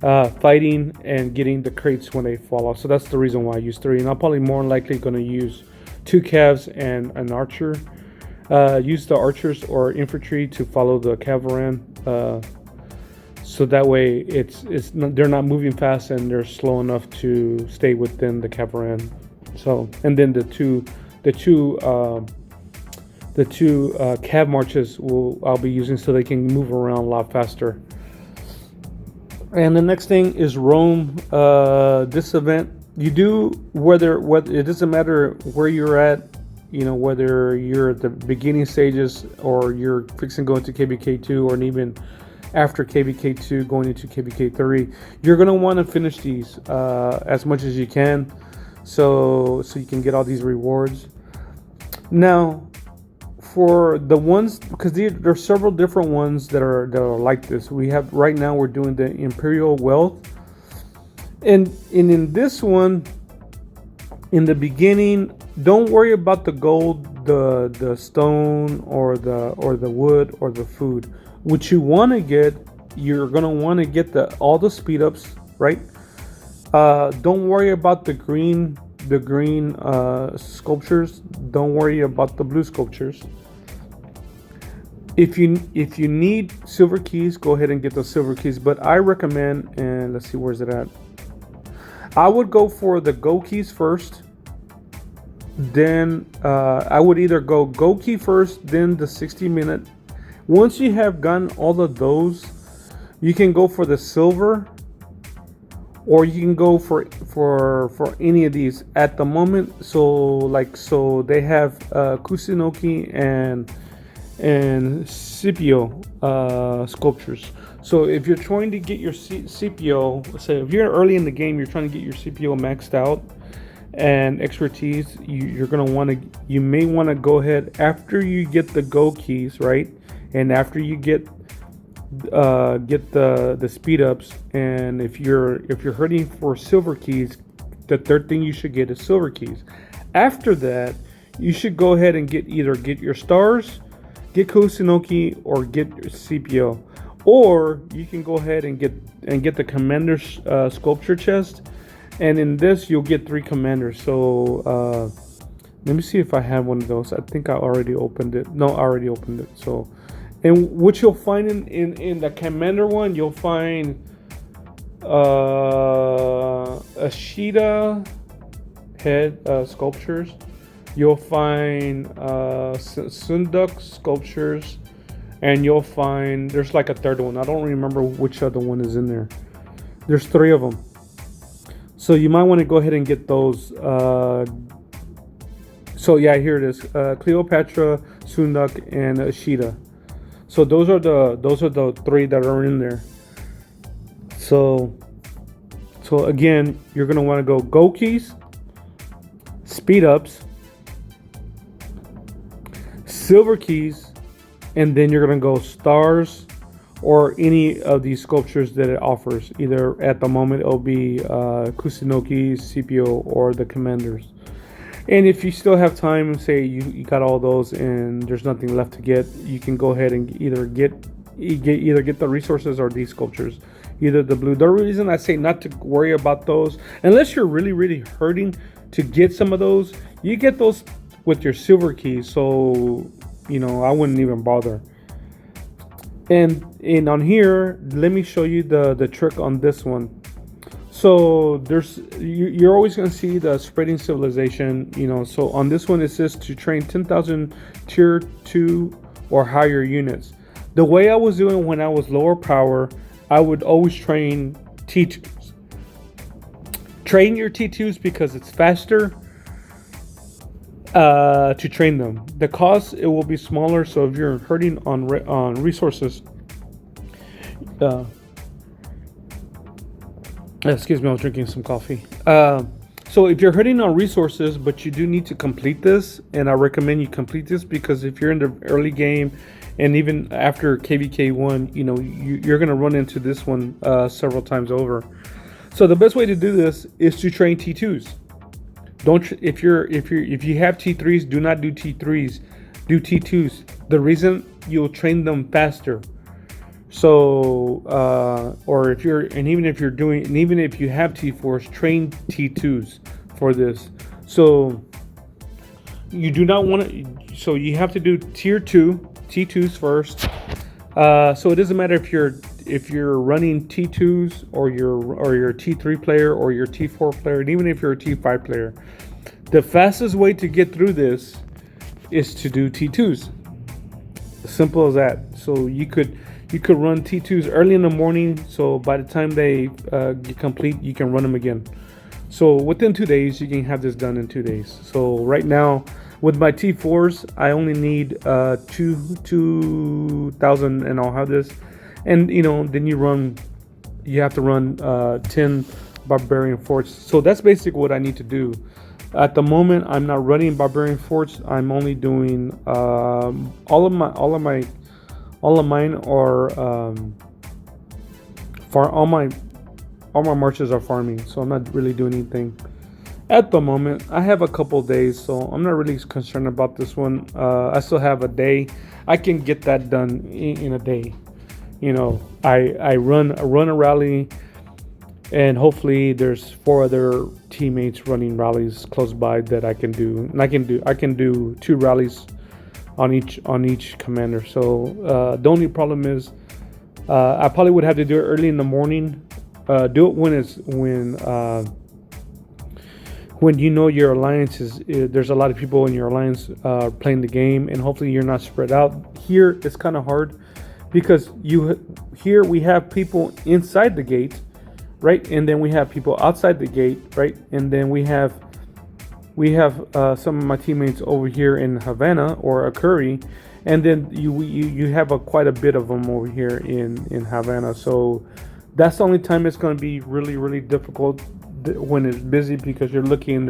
Fighting and getting the crates when they fall off. So that's the reason why I use 3. And I'm probably more likely going to use 2 cavs and an archer. Use the archers or infantry to follow the cavern. So that way they're not moving fast and they're slow enough to stay within the cavern. So, and then the two cav marches I'll be using so they can move around a lot faster. And the next thing is roam. This event, you do whether it doesn't matter where you're at, whether you're at the beginning stages or you're fixing to go into KBK2, or even after KBK2 going into KBK3, you're going to want to finish these as much as you can, so you can get all these rewards. Now, for the ones, because there are several different ones that are like this. We have right now, we're doing the Imperial Wealth, and in this one, in the beginning, don't worry about the gold, the stone, or the wood, or the food. What you want to get, you're gonna want to get all the speed ups, right? Don't worry about the green the green sculptures. Don't worry about the blue sculptures. If you need silver keys, go ahead and get those silver keys. But I recommend, and let's see, where's it at? I would go for the gold keys first. Then I would either go gold key first, then the 60-minute. Once you have gotten all of those, you can go for the silver, or you can go for any of these at the moment. So they have Kusunoki and Scipio sculptures. So if you're trying to get your Scipio, say if you're early in the game, you're trying to get your Scipio maxed out and expertise, you may want to go ahead after you get the gold keys, right? And after you get the speed ups, and if you're hurting for silver keys, the third thing you should get is silver keys. After that, you should go ahead and get your stars, get Kusunoki, or get your Scipio. Or you can go ahead and get the commander's sculpture chest, and in this you'll get 3 commanders. So let me see if I have one of those. I think I already opened it. No, I already opened it. So, and what you'll find in the commander one, you'll find Ashita head sculptures. You'll find Sunduk sculptures. And you'll find there's like a third one. I don't remember which other one is in there. There's 3 of them. So you might want to go ahead and get those. So yeah, here it is. Cleopatra, Sunduk, and Ashita. So those are the 3 that are in there. So again, you're gonna want to go gold keys, speed ups, silver keys, and then you're going to go stars or any of these sculptures that it offers. Either at the moment it'll be Kusunoki, Scipio, or the commanders. And if you still have time, say you got all those and there's nothing left to get, you can go ahead and either get the resources or these sculptures, either the blue. The reason I say not to worry about those, unless you're really, really hurting to get some of those, you get those with your silver keys. So I wouldn't even bother. And on here, let me show you the trick on this one. So you're always going to see the spreading civilization. So on this one it says to train 10,000 tier 2 or higher units. The way I was doing when I was lower power, I would always train T2s. Train your T2s because it's faster to train them. The cost, it will be smaller. So if you're hurting on resources, excuse me, I was drinking some coffee. So if you're hurting on resources, but you do need to complete this, and I recommend you complete this, because if you're in the early game and even after KVK1, you're going to run into this one several times over. So the best way to do this is to train T2s. If you have T3s, do not do T3s, do T2s. The reason, you'll train them faster. So even if you have T4s, train T2s for this. So you do not want to. So you have to do tier 2 T2s first. So it doesn't matter if you're running T2s or your T3 player or your T4 player, and even if you're a T5 player, the fastest way to get through this is to do T2s. Simple as that. So you could run T2s early in the morning, so by the time they get complete, you can run them again. So within 2 days, you can have this done in 2 days. So right now, with my T4s, I only need 2,000, and I'll have this. And then you have to run 10 barbarian forts. So that's basically what I need to do. At the moment, I'm not running barbarian forts. I'm only doing all of mine are all my marches are farming, so I'm not really doing anything at the moment. I have a couple days, so I'm not really concerned about this one. I still have a day. I can get that done in a day. I run a rally, and hopefully there's 4 other teammates running rallies close by that I can do. And I can do 2 rallies on each commander. So the only problem is I probably would have to do it early in the morning. Do it when you know your alliance there's a lot of people in your alliance playing the game, and hopefully you're not spread out. Here it's kind of hard because here we have people inside the gate, right, and then we have people outside the gate, right, and then we have some of my teammates over here in Havana or Quarry, and then you have quite a bit of them over here in Havana. So that's the only time it's going to be really, really difficult when it's busy, because you're looking,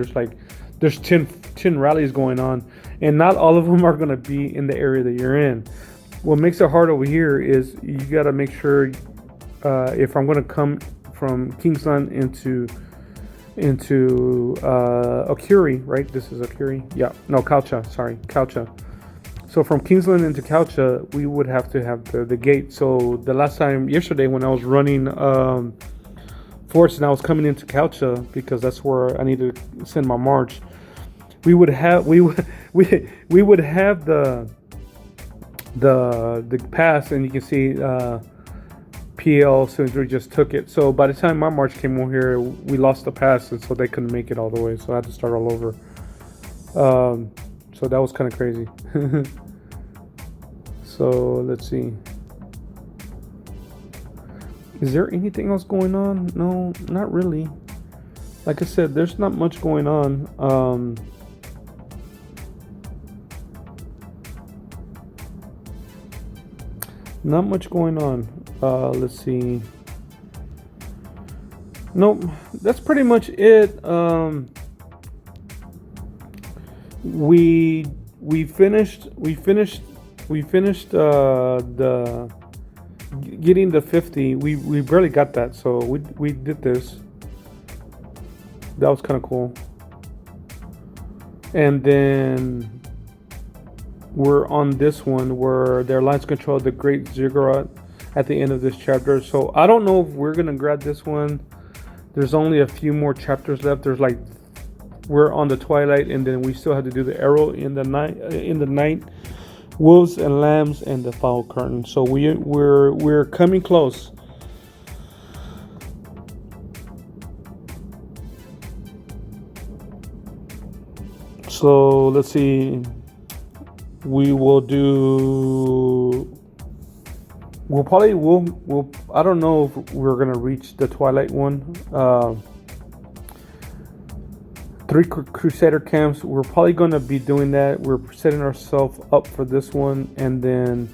there's 10 rallies going on, and not all of them are going to be in the area that you're in. What makes it hard over here is you got to make sure if I'm going to come from Kingsland into Archery, right? This is Archery. Yeah, no, Calcha. Sorry, Calcha. So from Kingsland into Calcha, we would have to have the gate. So the last time, yesterday, when I was running forts and I was coming into Calcha, because that's where I need to send my march, we would have the pass, and you can see PL Sundry just took it. So by the time my march came over here, we lost the pass, and so they couldn't make it all the way. So I had to start all over. So that was kind of crazy. So let's see. Is there anything else going on? No, not really. Like I said, there's not much going on. Not much going on. Let's see. Nope, that's pretty much it. We finished the getting the 50. We barely got that, so we did this. That was kind of cool. And then we're on this one where their lines control the Great Ziggurat at the end of this chapter. So I don't know if we're gonna grab this one. There's only a few more chapters left. We're on the twilight, and then we still have to do the arrow in the night, wolves and lambs, and the foul curtain. So we're coming close. So let's see. We'll I don't know if we're gonna reach the twilight one. 3 Crusader camps, we're probably gonna be doing that. We're setting ourselves up for this one, and then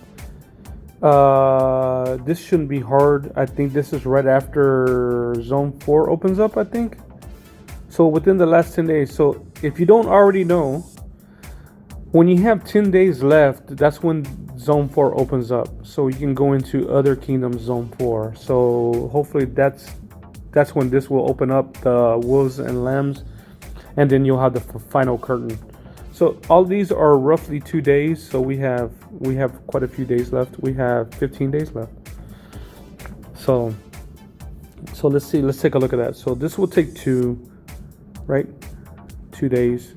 this shouldn't be hard. I think this is right after Zone 4 opens up, I think. So within the last 10 days. So if you don't already know, when you have 10 days left, that's when Zone 4 opens up. So you can go into other kingdoms, Zone 4. So hopefully that's when this will open up, the wolves and lambs, and then you'll have the final curtain. So all these are roughly 2 days. So we have quite a few days left. We have 15 days left. So let's see. Let's take a look at that. So this will take 2, right? 2 days.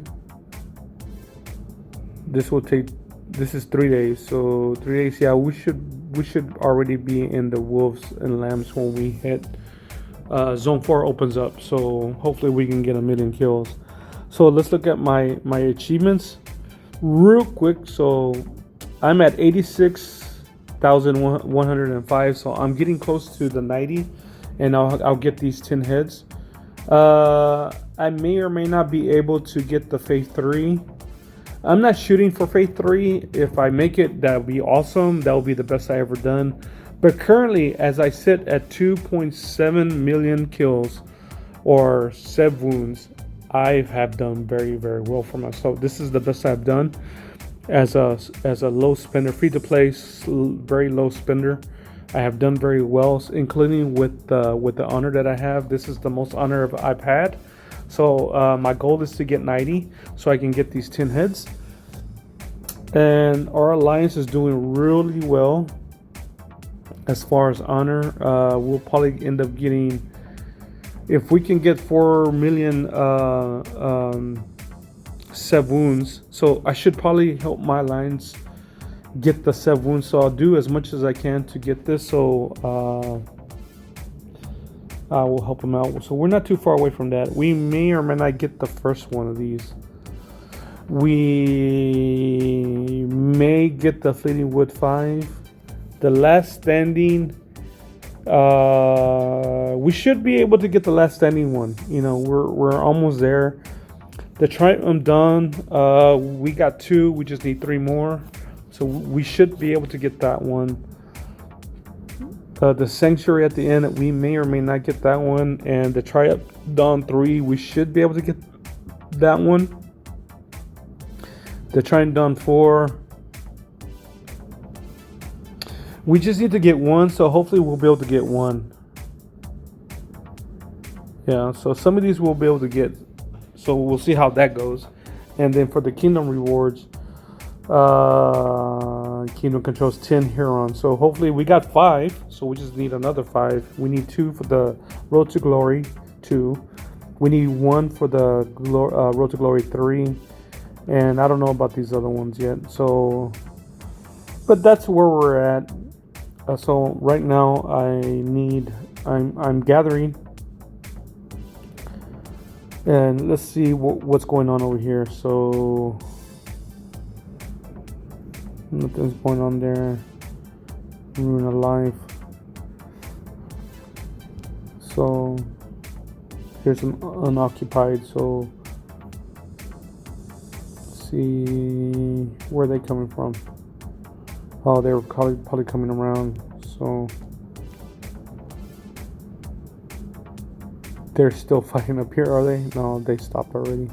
This is 3 days. So 3 days. Yeah, we should already be in the wolves and lambs when we hit Zone 4 opens up. So hopefully we can get 1,000,000 kills. So let's look at my achievements real quick. So I'm at 86,105. So I'm getting close to the 90, and I'll get these 10 heads. I may or may not be able to get the Faith 3. I'm not shooting for Faith 3. If I make it, that would be awesome. That will be the best I ever done. But currently, as I sit at 2.7 million kills or 7 wounds, I have done very, very well for myself. This is the best I've done as a low spender, free to play, very low spender. I have done very well, including with the honor that I have. This is the most honor I've had. So my goal is to get 90 so I can get these 10 heads. And our alliance is doing really well as far as honor. We'll probably end up getting If we can get 4 million sev wounds, so I should probably help my lines get the sev wounds. So I'll do as much as I can to get this. So I will help them out. So we're not too far away from that. We may or may not get the first one of these. We may get the Fleeting Wood 5. The Last Standing. We should be able to get the Last Standing one. You know, we're almost there. The Triumph done. We got 2. We just need 3 more. So we should be able to get that one. The Sanctuary at the end, we may or may not get that one. And the Triumph Dawn 3, we should be able to get that one. The Triumph Dawn 4, we just need to get one, so hopefully we'll be able to get one. Yeah, so some of these we'll be able to get. So we'll see how that goes. And then for the Kingdom rewards, Kingdom controls 10 Herons. So hopefully we got 5, so we just need another 5. We need 2 for the Road to Glory 2. We need 1 for the Road to Glory 3. And I don't know about these other ones yet. So, but that's where we're at. So right now I'm gathering. And let's see what's going on over here. So nothing's going on there. Ruin of Life. So here's an unoccupied. So let's see where are they coming from. Oh, they were probably coming around. So they're still fighting up here, are they? No, they stopped already.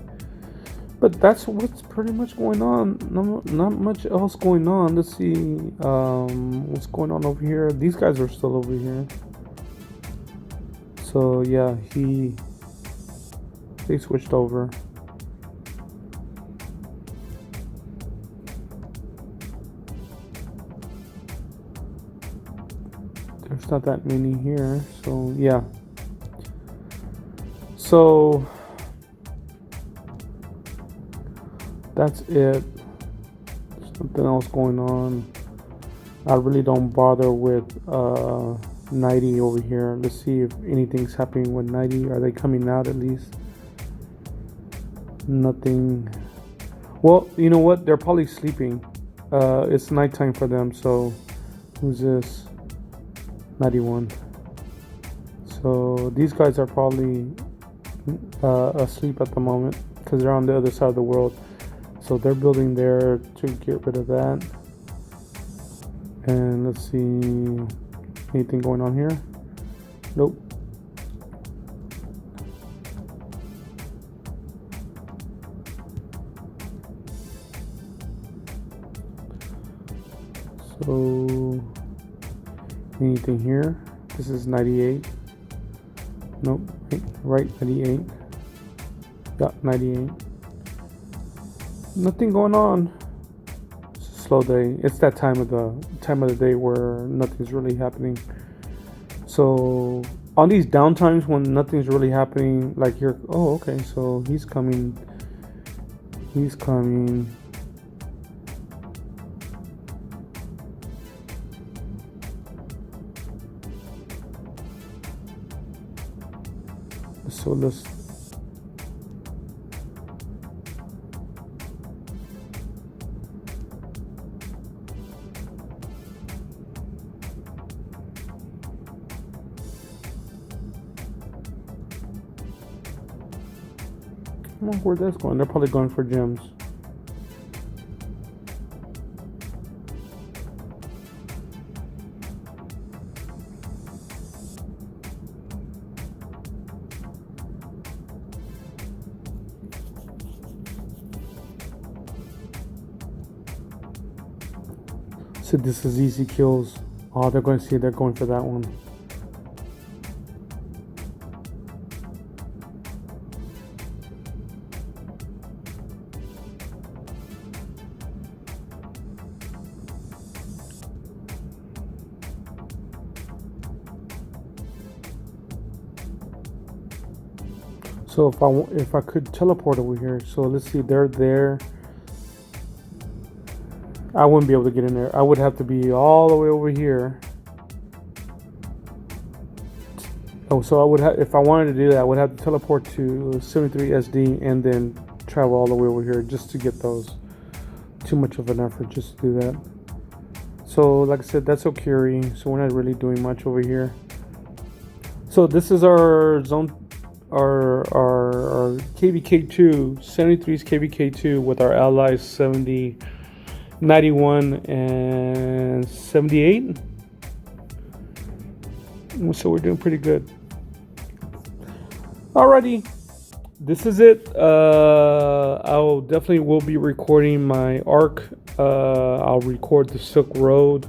But that's what's pretty much going on. Not much else going on. Let's see what's going on over here. These guys are still over here. So yeah, they switched over. There's not that many here. So yeah. So that's it. There's nothing else going on. I really don't bother with 90 over here. Let's see if anything's happening with 90. Are they coming out at least? Nothing. Well, you know what? They're probably sleeping. It's nighttime for them. So who's this? 91. So these guys are probably asleep at the moment because they're on the other side of the world. So they're building there to get rid of that. And let's see, anything going on here? Nope. So anything here? This is 98. Nope. Right, 98. Yeah, 98. Nothing going on. It's a slow day. It's that time of the day where nothing's really happening. So on these downtimes when nothing's really happening, like here, oh okay, so he's coming. So let's I don't know where that's going. They're probably going for gems. So this is easy kills. Oh, they're going for that one. So if I could teleport over here, so let's see, they're there. I wouldn't be able to get in there. I would have to be all the way over here. Oh, so I would have, if I wanted to do that, I would have to teleport to 73 SD and then travel all the way over here just to get those. Too much of an effort just to do that. So like I said, that's Quarry. So we're not really doing much over here. So this is our zone, our KVK2, 73's KVK2 with our allies 70, 91, and 78. So we're doing pretty good. Alrighty, this is it. I'll definitely will be recording my arc. I'll record the Silk Road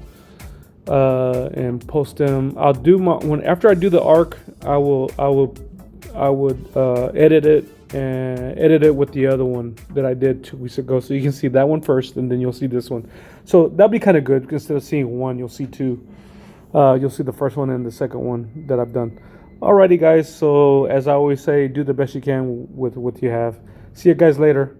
and post them. I'll do my after I do the arc. I would edit it and edit it with the other one that I did 2 weeks ago. So you can see that one first, and then you'll see this one. So that'll be kind of good. Instead of seeing one, you'll see two. You'll see the first one and the second one that I've done. Alrighty, guys. So as I always say, do the best you can with what you have. See you guys later.